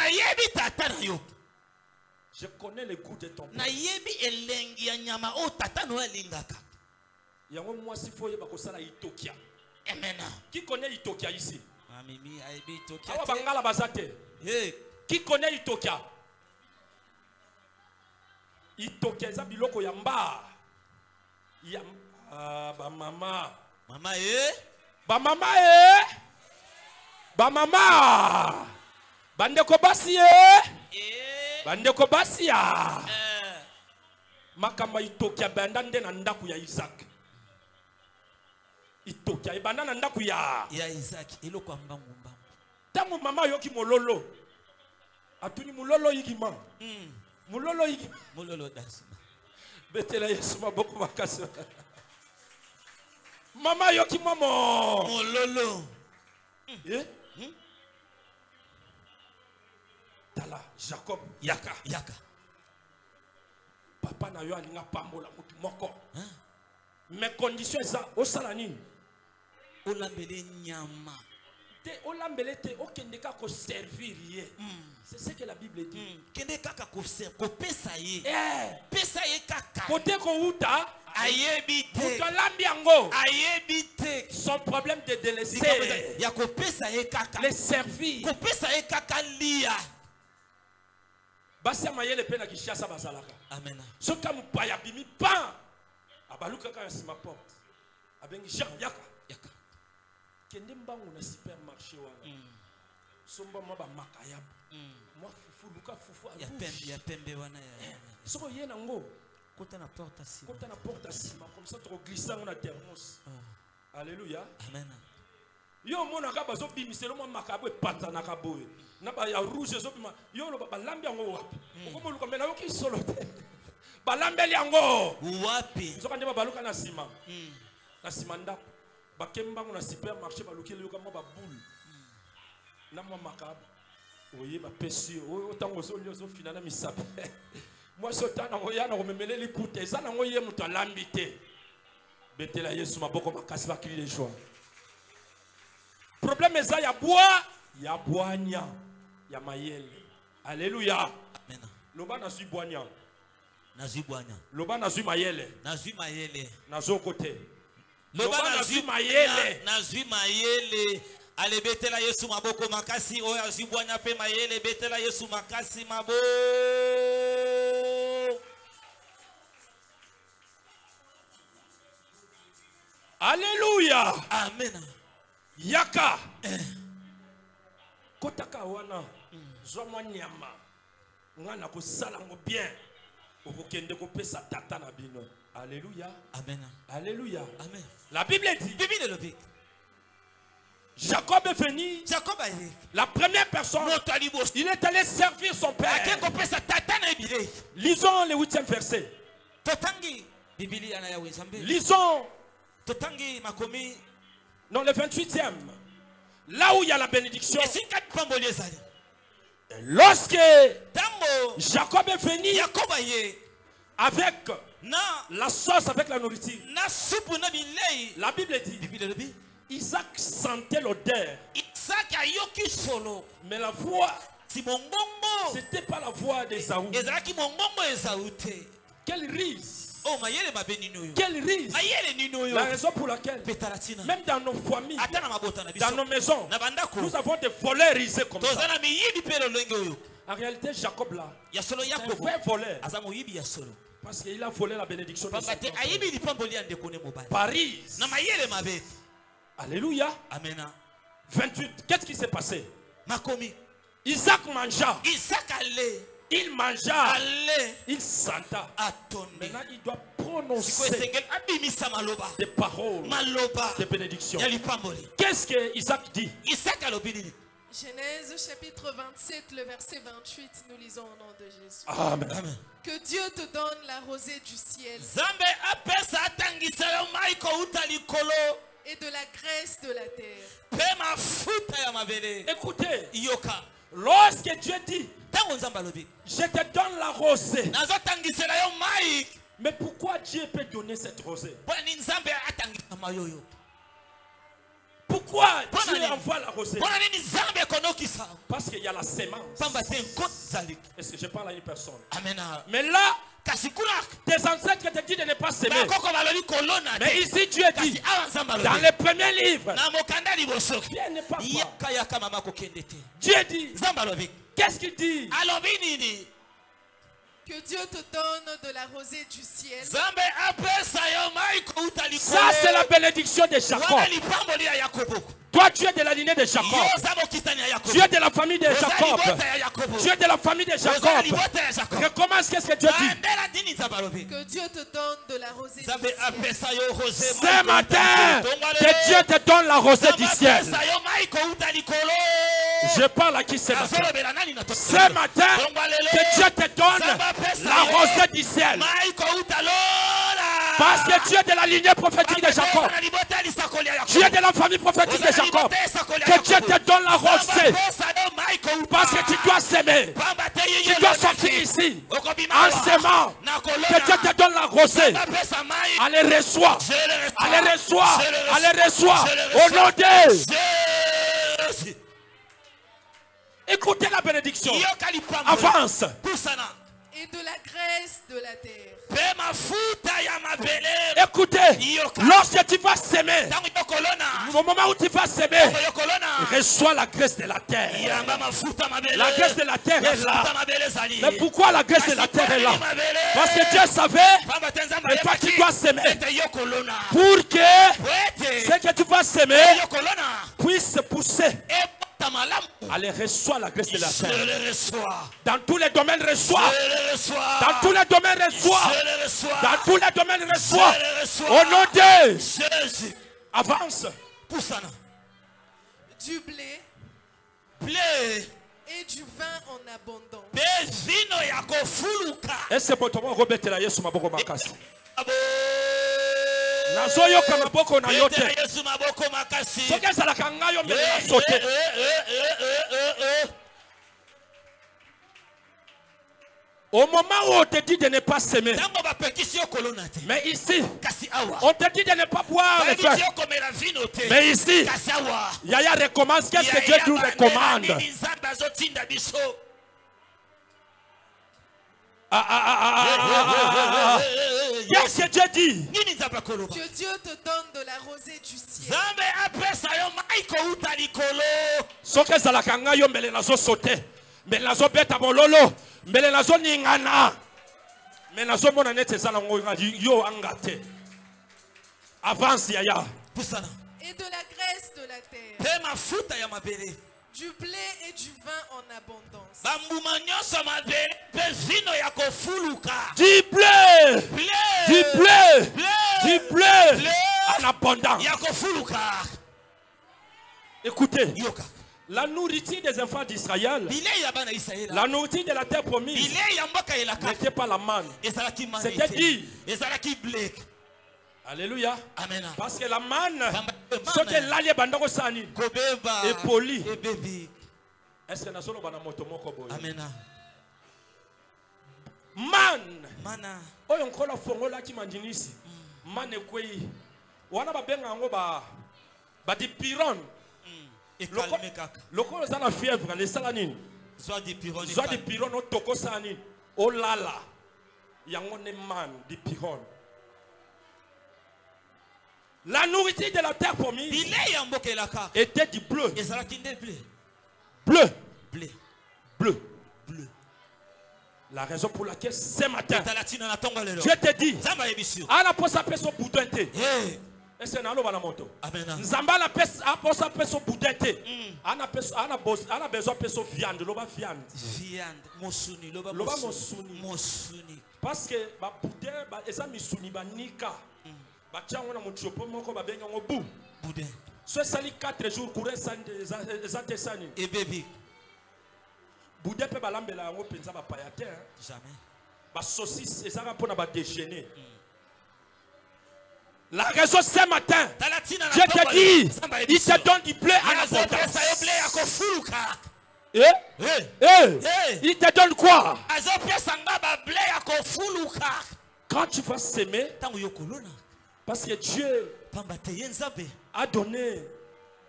Je connais le goût de ton père. Qui connaît Itokia ici? Qui connaît Itokia? Itokia za biloko ya mba. Ba mama. Ba mama. Bandeko basi bandeko basi ya. Makamba Itokia banda nde na ndaku ya Isaac. Itokia ibanda na ndaku ya Isaac eloko mbangu. Tango mama yoki mololo. Atuni mololo yigima. Mololo yigima. Mololo dasima. Betela Yesu maboko makasi. Mama yoki mama. Mololo. Tala Jacob yaka. Papa na yo alinga pambola mutu moko. Mais condition ça au salani. Olambele nyama. Olambele te okendeka ko servir ye. C'est ce que la Bible dit. Kendeka ko pesa ye. Pesa ye kaka. Kote ko uta ayebite. Utolambi yango. Ayebite. Son problème de délaisser. Ya ko pesa ye kaka. Les servir. Ko pesa ye kaka lia. Basi amayele pe na kishasa basalaka. Amen. Soka mupaya bimi pan. Abaluka ka sima porte. Abengi Jean yaka. Kende mbangu na supermarché wana. Somba maba makayab. Moi fufu luka fufu ya pembe wana ya. Soko yena ngo kota na porte asima. Kota na porte asima comme ça tu glisser na thermos. Alléluia. Amen. Yo mona ka bazo bimiselo mo makabo epata na kaboye. Na ba ya rouge zo bima. Yo lo ba lambi yango wapi. Okomo luka mena yo ki solo te. Ba lambeli yango wapi. Zoka ndeba baluka na sima. Na sima ndako. Bakembango na supermarché balukeli yo kama ba boule. Na mo makabo. Oye ba pesi o tango zo nyozo finana misape. Moi sotana ngoya na komemele lipute za na ngoye muto alambite. Betela Yesu maboko makasi bakili les joie. Problème eza ya bois, ya boanya, ya mayele. Alléluia. Amen. Loba na zui boanya. Nazui boanya. Loba na zui mayele. Nazui mayele. Nazo côté. Loba na zui mayele. Nazui mayele. Ale betela Yesu maboko makasi oya azui boanya pe mayele betela Yesu makasi mabo. Alléluia. Amen. Yaka. Kotaka wana. Zwa nyama. Ngana ko sala ngo bien. Okokende ko pesa tata na bino. Alléluia. Amen. Alléluia. Amen. La Bible dit. Bible le dit. Jacob est venu. Jacob a dit. La première personne. Il est allé servir son père. Lisons le 8e verset. Lisons. Non, le 28e. Là où il y a la bénédiction. Lorsque Jacob est venu avec la sauce, avec la nourriture, la Bible dit Isaac sentait l'odeur. Mais la voix C'était pas la voix d'Ésaü. Quel risque. Quel risque. La raison pour laquelle, même dans nos familles, dans nos maisons, nous avons des voleurs risés comme ça. En réalité, Jacob là, c'est un vrai voleur. Parce qu'il a volé la bénédiction de son père. Paris. Alléluia. Amen. 28. Qu'est-ce qui s'est passé? Isaac mangea. Il mangea. Il senta. Maintenant, il doit prononcer des paroles de bénédiction. Qu'est-ce que Isaac dit? Genèse chapitre 27, le verset 28, nous lisons au nom de Jésus. Amen. Amen. Que Dieu te donne la rosée du ciel et de la graisse de la terre. Écoutez, lorsque Dieu dit, je te donne la rosée, mais pourquoi Dieu peut donner cette rosée? Pourquoi Dieu envoie la rosée? Parce qu'il y a la sémence. Est-ce que je parle à une personne? Amen. Mais là, tes ancêtres te disent de ne pas s'aimer. Mais ici Dieu dit, dans les premiers livres, Dieu n'est pas quoi. Dieu dit, qu'est-ce qu'il dit? Que Dieu te donne de la rosée du ciel. Ça, c'est la bénédiction de Jacob. Toi, tu es de la lignée de Jacob. Tu es de la famille de Jacob. Tu es de la famille de Jacob. Recommence, qu'est-ce que Dieu dit? Que Dieu te donne de la rosée du ciel. Ce matin, que Dieu te donne la rosée du ciel. Je parle à qui ce matin? Ce matin, que Dieu te donne la rosée du ciel. Parce que tu es de la lignée prophétique de Jacob. Tu es de la famille prophétique de Jacob. Que Dieu te donne la rosée. Parce que tu dois s'aimer. Tu dois sortir ici en s'aimant. Que Dieu te donne la rosée. Allez, reçois. Allez, reçois. Allez, reçois. Au nom de... Écoutez la bénédiction. Avance. Et de la graisse de la terre. Écoutez, lorsque tu vas s'aimer, au moment où tu vas s'aimer, reçois la graisse de la terre. La graisse de la terre est là. Mais pourquoi la graisse de la terre est là? Parce que Dieu savait que toi tu dois s'aimer pour que ce que tu vas s'aimer puisse pousser. Allez, reçois la graisse de la terre. Dans tous les domaines, reçois. Dans tous les domaines, reçois. Dans tous les domaines, reçois. Au nom de Jésus. Avance. Du blé. Et du vin en abondance. Est-ce que tu peux remettre la Yesu maboko makasi? Nazoyoka maboko na yote. Soki ezalaka ngai yo mbele na sote. Au moment où on te dit de ne pas s'aimer, mais ici, on te dit de ne pas boire le vin. Mais ici, Yaya recommence. Qu'est-ce que Dieu nous recommande? Qu'est-ce que Dieu dit? Que Dieu te donne de la rosée du ciel. Soki ezalaka ngai yo mbele nazo sote, mbele nazo beta bololo, mbele nazo ningana, mais nazo mona nete ezala yo angate. Avance Yaya. Et de la graisse de la terre. Du blé et du vin en abondance. Du blé. Du blé. Du blé en abondance. Écoutez, la nourriture des enfants d'Israël, la nourriture de la terre promise, n'était pas la manne. C'était dit. Alléluia. Amen. Parce que la manne, ce que l'allié bandoko sani est poli. Est-ce que nous sommes dans notre moko boy? Amen. Man. Oh, on croit la fongo là qui mandinisi. Man est quoi? Wana ba benga ngo ba di piron. Loko za la fièvre les salanine. Zwa di piron o toko sani. Oh lala. Yango ne man di piron. La nourriture de la terre promise était du bleu. Bleu. Bleu. La raison pour laquelle ce matin, Dieu te dit, Ana posa peso boudente. Et c'est nalo bala moto. Nzamba la pes a posa peso boudente. Ana besoin peso viande, loba viande. Loba mosuni. Parce que ba boudin ba esa misuni ba nika. Ba tiango na mutchopo moko ba benga ngo bu. Boudin. Ce sali 4 jours courir ça te sani. Et bébé. Boudin pe balambela ngo penza ba payater. Jamais. Ba saucisse et ça va pour na ba déjeuner. La raison ce matin, je te dis, il te donne du blé à l'abondance. Il te donne quoi? Quand tu vas s'aimer, parce que Dieu a donné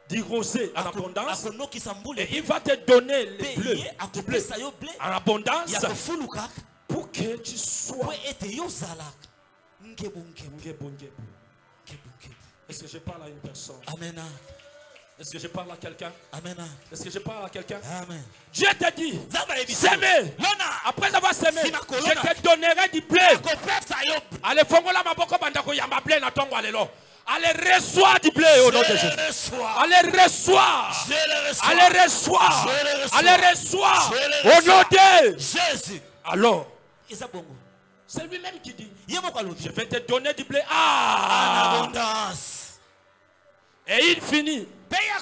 du rosé en abondance, et il va te donner le blé en abondance pour que tu sois. Est-ce que je parle à une personne? Amen. Est-ce que je parle à quelqu'un? Amen. Est-ce que je parle à quelqu'un? Amen. Dieu te dit, s'aimer. Après avoir semé, je te donnerai du blé. Allez, fongola maboko bandako yamba blé na tongo alelo. Allez, reçois du blé au nom de Jésus. Allez, reçois. Allez, reçois. Allez, reçois. Au nom de Jésus. Alors, c'est lui-même qui dit, je vais te donner du blé en abondance. Et il finit.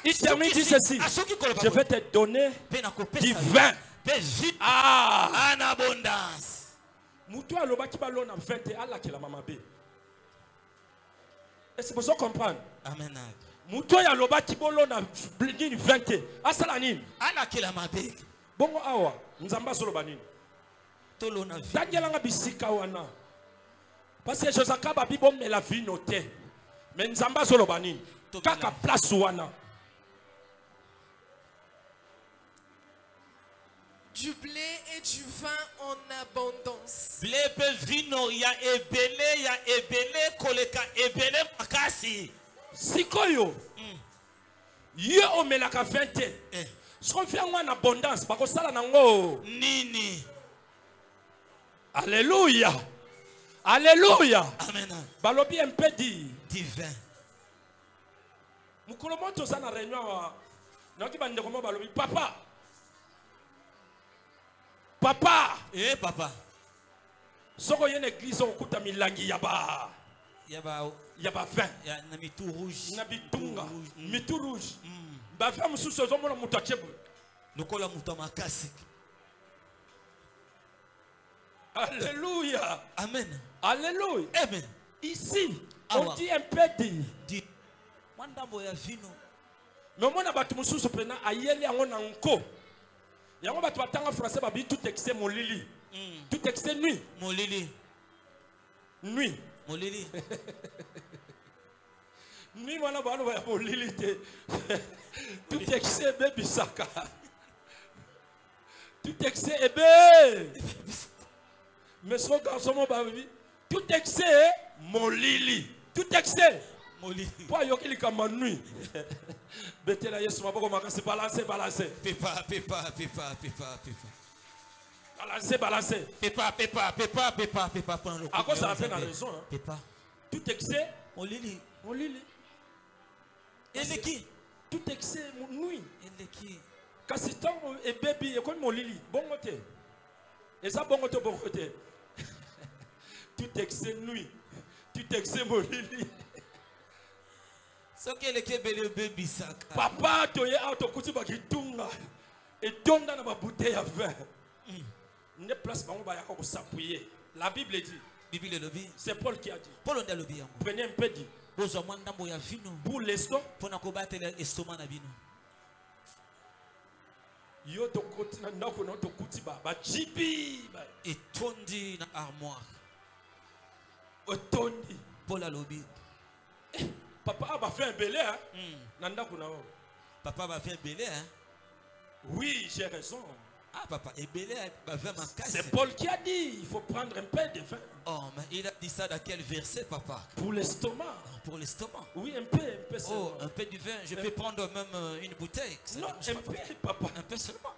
Il termine, dit ceci. Je vais te donner du vin en abondance. Moutou aloba ki balona 20 ala ki la mama be. Est-ce que vous comprenez? Amen. Moutou aloba ki balona 20 asala nini? Ala ki la mama be. Bongo awa nzamba soloba nini? Tangelanga bisika wana. Parce que Josaka babi bom me la vie notée. Mais nzamba soloba nini? Kaka place wana. Du blé et du vin en abondance. Blé pe vino ya ebele koleka ebele makasi. Sikoyo. Ye omelaka 20. Ce qu'on fait en abondance, bako sala nango. Nini. Alléluia. Alléluia. Amen. Balobi un peu divin. Mukolomo to sana réunion naki bande komo balobi papa. Papa. Eh papa. Soko yene église okuta milangi yaba. Yaba vin. Ya na mitu rouge. Na bitunga. Mitu rouge. Ba fa mususu zo mona mutu achebu. Lokola mutu makasi. Alléluia. Amen. Alléluia. Amen. Ici, on dit un peu dit. Mandambo ya vino. Mais moi na batu mususu pena ayeli yango na nko. Yango batu batanga français babi tout excès molili. Tout excès nuit. Molili. Nuit. Molili. Nuit wana bana ba molili te. Tout excès baby saka. Tout excès ebe. Mais ce garçon mon babi tout excès molili. Tout excès Pour yoki li kama nuit. Betela Yesu maboko makasi balancer. Pepa. Balancer. Pepa. À quoi ça fait la raison hein? Pepa. Tout excès molili. Et qui? Tout excès nuit. Et qui? Kasi tango e baby e comme molili. Bongo te. Et ça bongo te. Tout excès nuit. Tout excès molili. Papa, tu es auto kuti bakitunga et donne dans ma bouteille à vin. Ne place pas pour s'appuyer. La Bible dit. C'est Paul qui a dit. Prenez un peu dit. Pour l'estomac. Yo to kuti na ndako na to kuti ba jibi ba etondi na armoire. Otondi. Paul a lobby. Papa va faire un belé, hein? Papa va faire un belé, hein? Oui, j'ai raison. Ah papa, c'est Paul qui a dit, il faut prendre un peu de vin. Oh, mais il a dit ça dans quel verset, papa? Pour l'estomac. Pour l'estomac. Oui, un peu seulement. Oh, un peu du vin. Je peux prendre même une bouteille. Non, un peu, papa. Un peu seulement.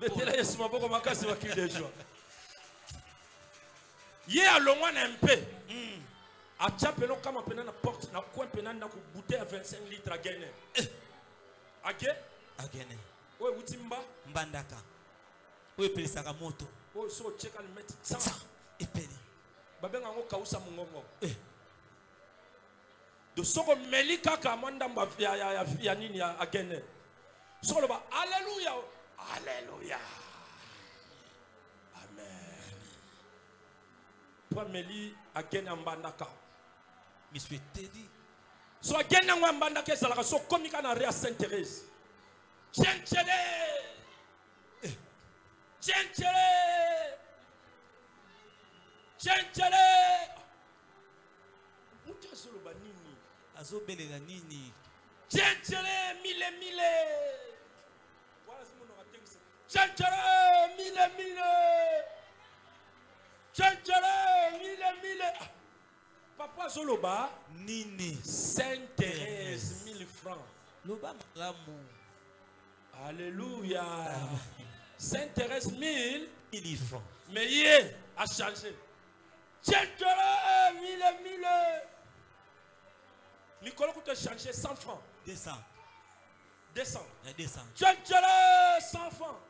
Mettez là, Yesu maboko makasi wa cri de joie. Yé alongwa na un peu. A tchapelo kama pena na porte na coin pena na ku bouteille à 25 litres à gagner. Ake? Agene. Oui, utimba. Mbandaka. Oui, pelisaka moto. Oh, so check and met 100. Et peli. Babenga ngo kausa mungongo. De soko meli kaka mwanda mba ya nini ya agene. Soko ba alléluia. Alléluia. Amen. Toi meli agene mbandaka. Monsieur Teddy. So agene mbandaka ezalaka so komika na Ria Sainte-Thérèse. Chenchele. Chenchele. Chenchele. Mutu azoloba nini? Azobelela nini? Chenchele mille. Voilà ce mon attaque. Chenchele mille. Chenchele mille. Papa azoloba nini? Sainte-Thérèse 1000 francs. Loba malamu. Alléluia. Sainte-Thérèse 1000 francs. Mais hier a changé. Chenchele mille. Nicolas coûte changer 100 francs. 200. Chenchele 100 francs.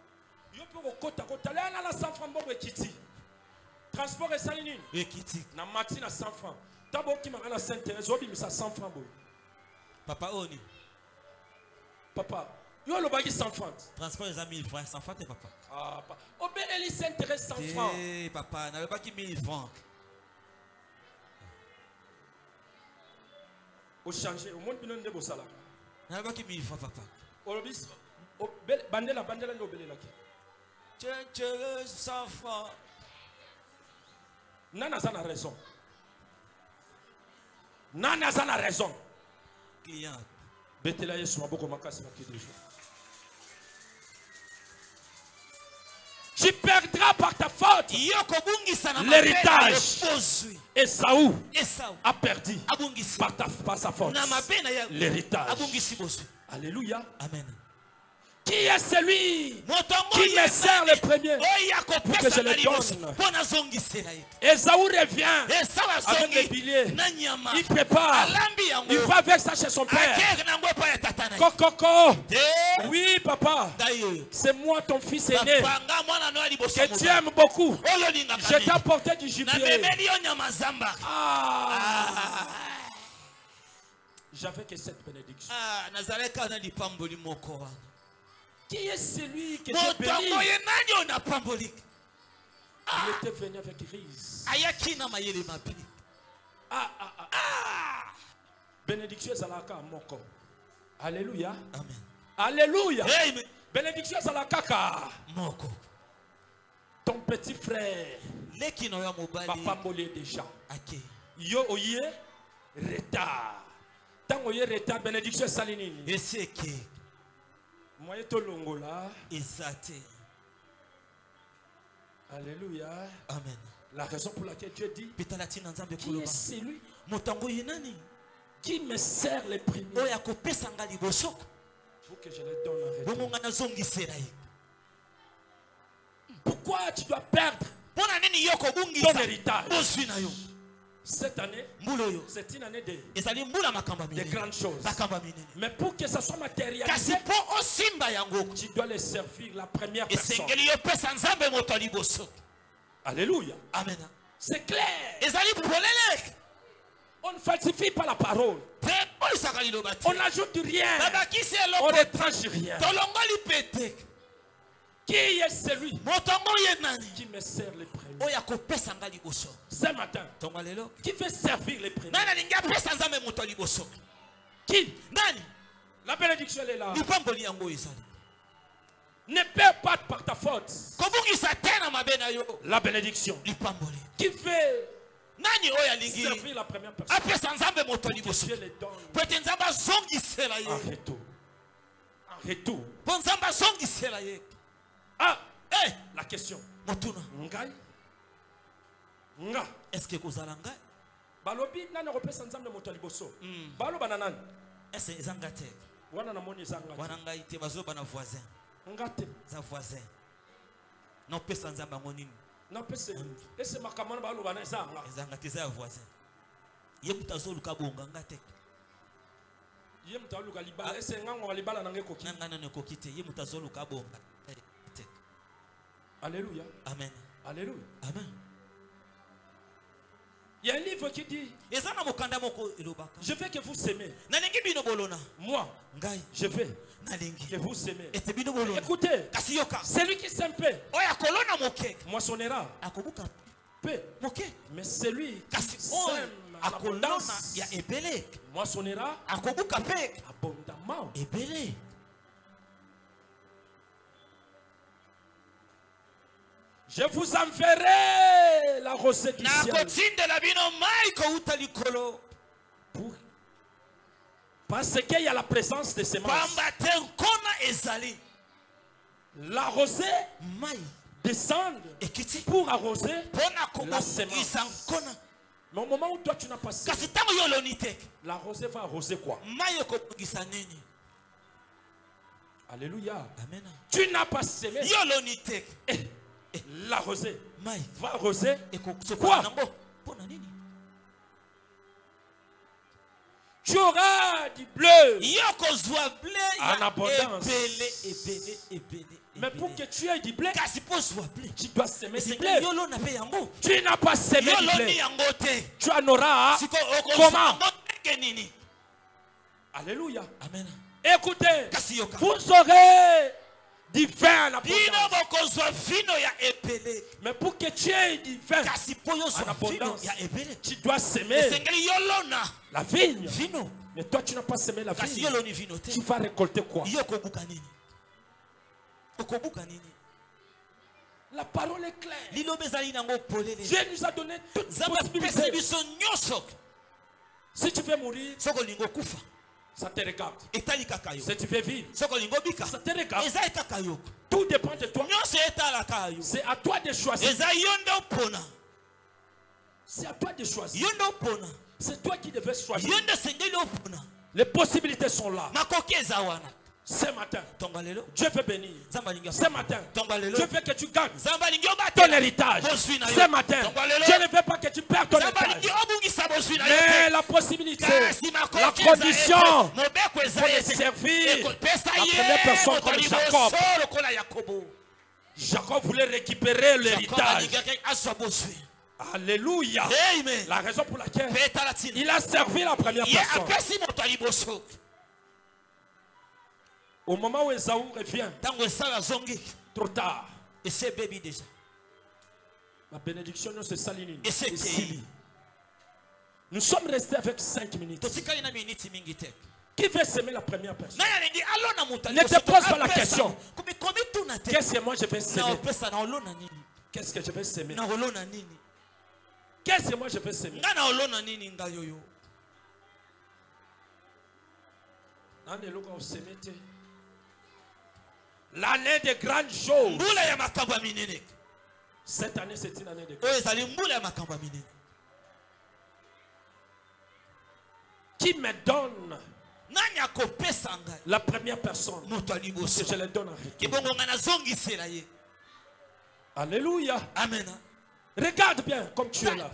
Yo peux kota là na 100 francs bon ekiti. Transport et salinine. Ekiti. Na maxi na 100 francs. Tabo ki makana Sainte-Thérèse obi misa 100 francs bo. Papa oni. Papa, yo lo bagi 100 francs. Transport les 1000 francs, 100 francs papa. Ah papa. Obéli Sainte-Thérèse 100 francs. Eh papa, n'avez pas qui 1000 francs. Au changer, au monde binon de bosala. N'avez pas qui 1000 francs papa. Olobis bandela ndo belela ki. Chenchele 100 francs. Nana a raison. Nana a raison. Client. Betela Yesu maboko makasi makide jour. Tu perdras par ta faute l'héritage. Esaü a perdu par sa faute l'héritage. Alléluia. Amen. Qui est celui qui me sert le premier pour que je le donne? Esaü revient avec les billets. Il prépare. Il va avec ça chez son père. Coco. Oui, papa. C'est moi ton fils aîné que tu aimes beaucoup. Je t'ai apporté du gibier. J'avais que cette bénédiction. Qui est celui que tu bénis? Il était venu avec crise. Bénédiction zalaka moko. Alléluia. Amen. Alléluia. Amen. Bénédiction zalaka moko. Ton petit frère. Papa molé déjà. Yo oye retard. Tant oye retard bénédiction salinini. Moi to longola. Alléluia. Amen. La raison pour laquelle Dieu dit qui est celui qui me sert les premiers pour que je les donne en retour. Pourquoi tu dois perdre ton héritage? Cette année, c'est une année de grandes choses. Mais pour que ça soit matérialisé, tu dois les servir la première personne. Alléluia. Amen. C'est clair. On ne falsifie pas la parole. On n'ajoute rien. On ne retranche rien. Qui est celui qui me sert les premiers? Ce matin, qui veut servir les premiers? Qui? La bénédiction elle est là. Ne perds pas par ta faute la bénédiction. Qui fait servir la première personne? Dieu les donne en retour. En retour. Ah, la question. Ngai. Nga. Est-ce que vous allez Balobi nani repesa nzambe moto liboso. Balo bananani. Est-ce que zangate? Wana na moni zangate. Wana ngai te bazo bana voisin. Ngate. Za voisin. Non pesa nzamba monini. Non pesa. Ese makamana balo bana zanga. Zangate za voisin. Yemuta zo luka bonga ngate. Yemuta luka libala. Ese ngango libala nange koki. Ngana ne kokite. Yemuta zo luka bonga. Alléluia. Amen. Alléluia. Amen. Il y a un livre qui dit je veux que vous s'aimez. Moi, je veux que vous s'aimez. Écoutez, celui qui s'aime peu moissonnera peu. Mais celui qui s'aime abondance moissonnera abondamment. Je vous enverrai la rosée du ciel. Parce qu'il y a la présence de semences. La rosée descend pour arroser la semence. Mais au moment où toi tu n'as pas semé, la rosée va arroser quoi? Alléluia. Amen. Tu n'as pas semé. La rosée va arroser quoi? Tu auras du bleu en abondance. Mais pour que tu aies du blé, tu dois semer du blé. Tu n'as pas semé du blé, tu en auras comment? Alléluia. Amen. Écoutez, vous aurez du vin en abondance. Mais pour que tu aies du vin en abondance, tu dois semer la vigne. Mais toi tu n'as pas semé la vigne. Tu vas récolter quoi? La parole est claire. Dieu nous a donné toutes les possibilités. Si tu veux mourir, ça te regarde. Si tu veux vivre, ça te regarde. Tout dépend de toi. C'est à toi de choisir. C'est à toi de choisir. C'est toi qui devais choisir. Les possibilités sont là. Ce matin, Dieu veut bénir. Ce matin, Dieu veut que tu gagnes ton héritage. Ce matin, Dieu ne veut pas que tu perds ton héritage. Mais la possibilité, la condition, pour les servir la première personne comme Jacob. Jacob voulait récupérer l'héritage. Alléluia. La raison pour laquelle il a servi la première personne. Au moment où Esaü revient, trop tard, la bénédiction ne se saline. Nous sommes restés avec 5 minutes. Qui veut s'aimer la première personne? Ne te pose pas la question. Qu'est-ce que moi je vais s'aimer? Qu'est-ce que je vais s'aimer? Qu'est-ce que moi je vais s'aimer? L'année de grandes choses. Cette année, c'est une année de grandes choses. Qui me donne la première personne que je le donne en retour. Alléluia. Amen. Regarde bien comme tu es là.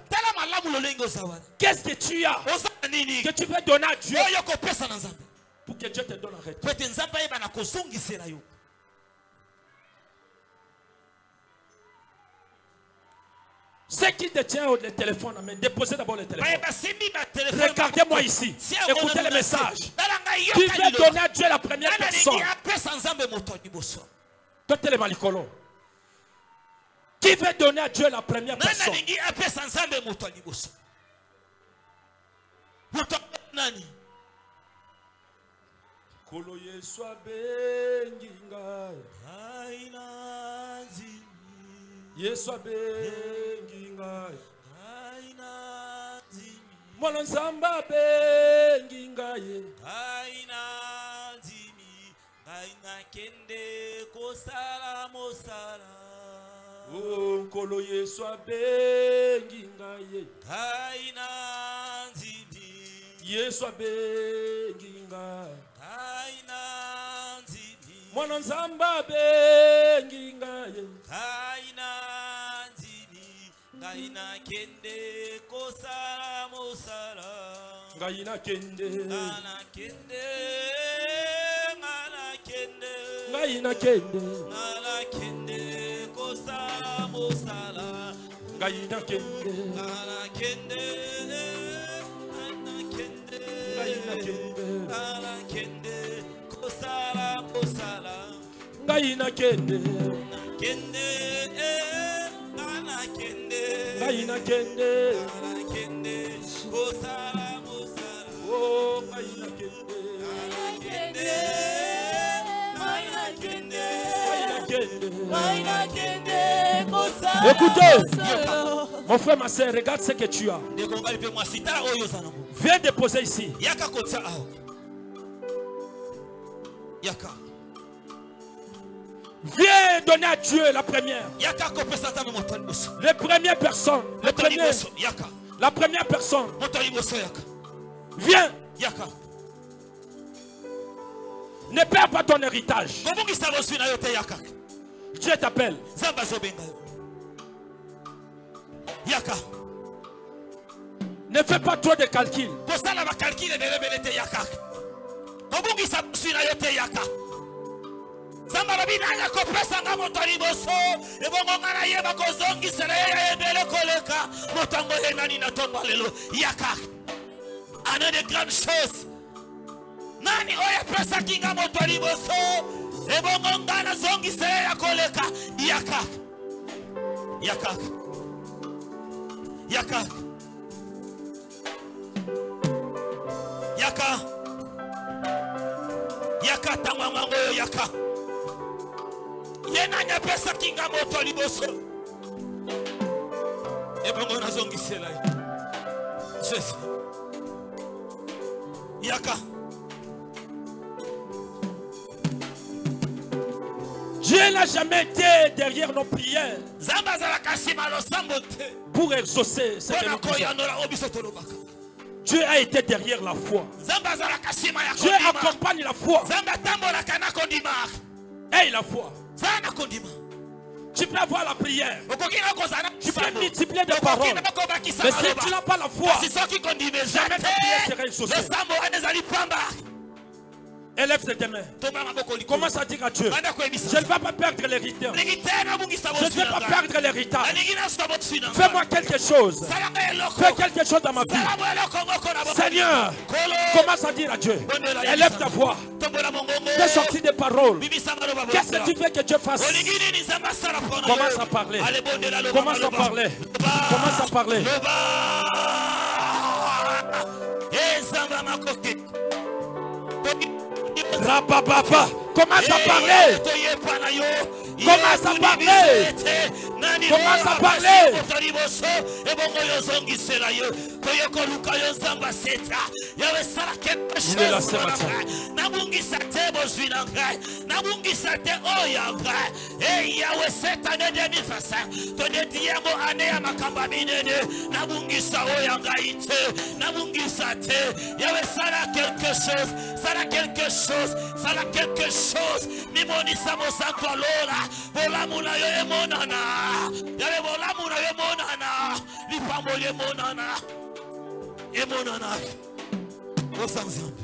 Qu'est-ce que tu as que tu veux donner à Dieu pour que Dieu te donne en retour? Ceux qui détiennent le téléphone, déposez d'abord le téléphone. Regardez-moi ici. Écoutez le message. Qui veut donner à Dieu la première personne? Qui veut donner à Dieu la première personne? Yesu abengi ngai mwana nzambe abengi ngai Oh, Nkolo Yesu abengi ngaye. Yesu abengi ngaye. Mwana Nzambe abengi ngaye. Ngaina kende kosala mosala. Ngaina kende. Ngana kende. Ngana kende. Ngaina kende. Ngana kende kosala mosala. Ngaina kende. Ngana kende. Ngana kende. Ngaina kende. Ngana kende kosala mosala. Ngaina kende. Ngana kende. Ngaina kende, kosala mosala. Oh, ngaina kende, ngaina kende, ngaina kende, kosala. Écoutez, mon frère, ma soeur, regarde ce que tu as. Viens déposer ici. Viens donner à Dieu la première. Les premières personnes. La première personne. Viens. Ne perds pas ton héritage. Dieu t'appelle. Ne fais pas trop de calculs. Zambarabina kopesa nga moto liboso ebongo ngana yeba kozongisa ya ebele koleka motango henani na tomba lelo yaka ana de grandes choses nani oya pesa kinga moto liboso ebongo ngana zongisa ya koleka yaka yaka yaka yaka yaka tamwango yaka Yenanya pesa kinga moto liboso. Ebongo nazongisela. Jésus. Yaka. Dieu n'a jamais été derrière nos prières pour exaucer ces bénédictions. Dieu a été derrière la foi. Dieu accompagne la foi. Et la foi. Tu peux avoir la prière. Tu peux multiplier des paroles. Mais si tu n'as pas la foi, jamais ta prière sera exaucée. Élève tes mains. Commence à dire à Dieu: je ne vais pas perdre l'héritage. Je ne vais pas perdre l'héritage. Fais-moi quelque chose. Fais quelque chose dans ma vie. Seigneur, commence à dire à Dieu. Élève ta voix. Fais sortir des paroles. Qu'est-ce que tu veux que Dieu fasse? Commence à parler. Commence à parler. Commence à parler. Rapapapa, commence à parler. Commence à parler. Commence à parler. Il est là ce matin. Ça a quelque chose. Nimoni samosa kolora. Bolamuna yo emonana. Yale bolamuna yo emonana. Lipambo yo emonana. Emonana. Osanzambe.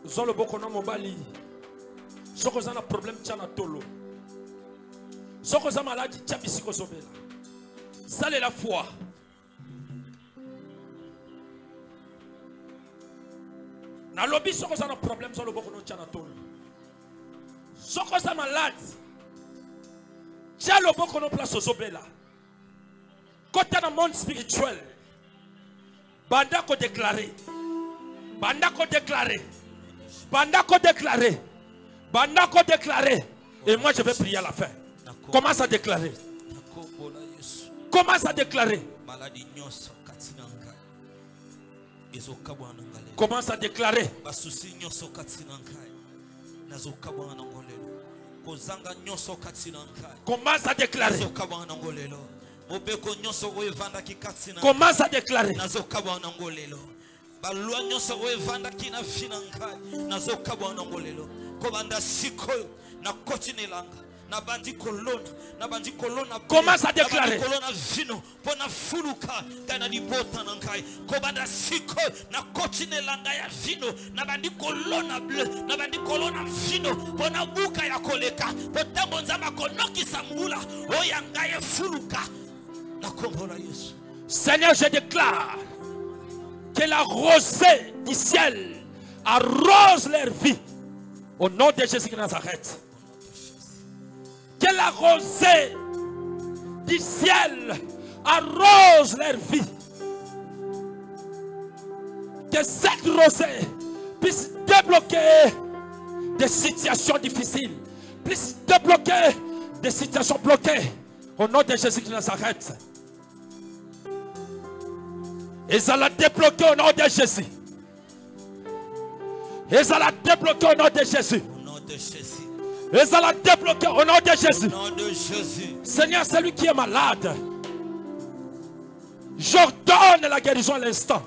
Zolo boko no mobali. Soko za na problème tchana tolo. Soko za maladi tchabisiko zobela. Sale la foi. Na lobby soko za na problème zolo boko no tchana tolo. Soko za malade. Tia le boko no place zobela. Côté dans le monde spirituel. Banda ko déclarer. Banda ko déclarer. Banda ko déclarer. Banda ko déclarer. Et moi je vais prier à la fin. Commence à déclarer. Commence à déclarer. Commence à déclarer. Commence à déclarer. Commence à déclarer. Commence à déclarer. Seigneur, je déclare que la rosée du ciel arrose leur vie au nom de Jésus de Nazareth. Que la rosée du ciel arrose leur vie. Que cette rosée puisse débloquer des situations difficiles, puisse débloquer des situations bloquées au nom de Jésus de Nazareth. Et ça l'a débloqué au nom de Jésus. Et ça l'a débloqué au nom de Jésus. Et ça l'a débloqué au nom de Jésus. Seigneur, celui qui est malade, j'ordonne la guérison à l'instant.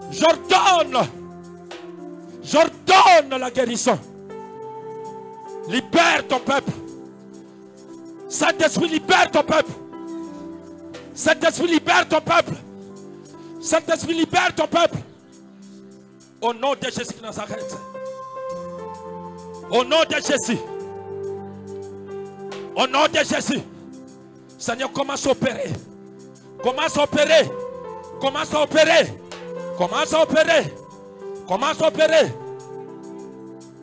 J'ordonne la guérison. Libère ton peuple. Saint-Esprit, libère ton peuple. Saint-Esprit, libère ton peuple. Saint-Esprit, libère ton peuple. Au nom de Jésus de Nazareth. Au nom de Jésus. Au nom de Jésus. Seigneur, commence à opérer. Commence à opérer. Commence à opérer. Commence à opérer. Commence à opérer.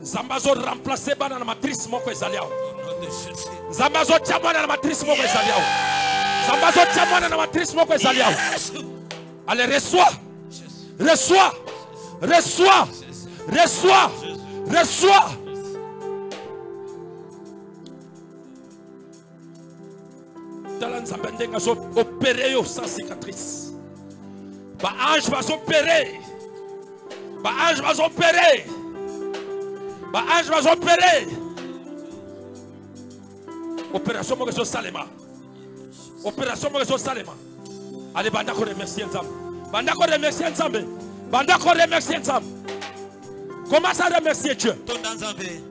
Zambazo remplacer dans la matrice moko ezaliao. Zambazo tiamwa na matrice moko ezaliao. Zambazo tiamwa na matrice moko ezaliao. Allez, reçois. Reçois. Reçois. Reçois. Reçois. Opérer sans cicatrice. Ba ange va opérer. Ba ange va opérer. Ba ange va opérer. Opération Moreso Salema. Opération Moreso Salema. Allez, banda ko remercier Nzambe. Banda ko remercier Nzambe. Banda ko remercier Nzambe. Commence à remercier Dieu. Pesa Nzambe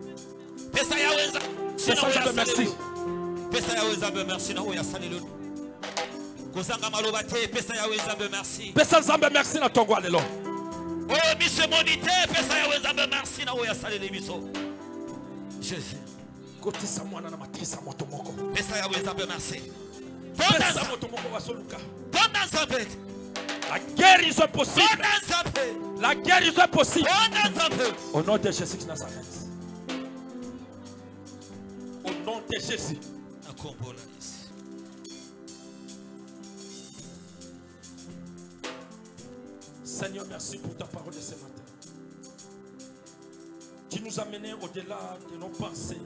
merci. Pesa Nzambe merci na oya salelo. Kozanga maloba te pesa Nzambe merci. Pesa Nzambe merci na tongo lelo. Oh mise monite pesa Nzambe merci na oya salelo biso. Jésus. Kotisa mwana na matrisa moto moko. Pesa Nzambe merci. Pesa moto moko wasoluka. La guérison est possible. La guérison est possible. Au nom de Jésus de Nazareth. Au nom de Jésus. Seigneur, merci pour ta parole de ce matin. Tu nous as menés au-delà de nos pensées.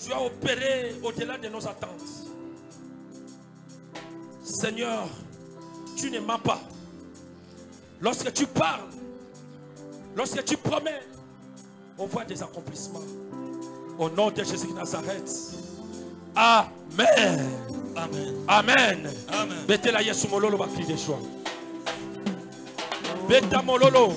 Tu as opéré au-delà de nos attentes. Seigneur, tu ne mens pas. Lorsque tu parles, lorsque tu promets, on voit des accomplissements. Au nom de Jésus de Nazareth. Amen. Amen. Amen. Amen. Bete la yesu mololo bakri de joie. Beta mololo.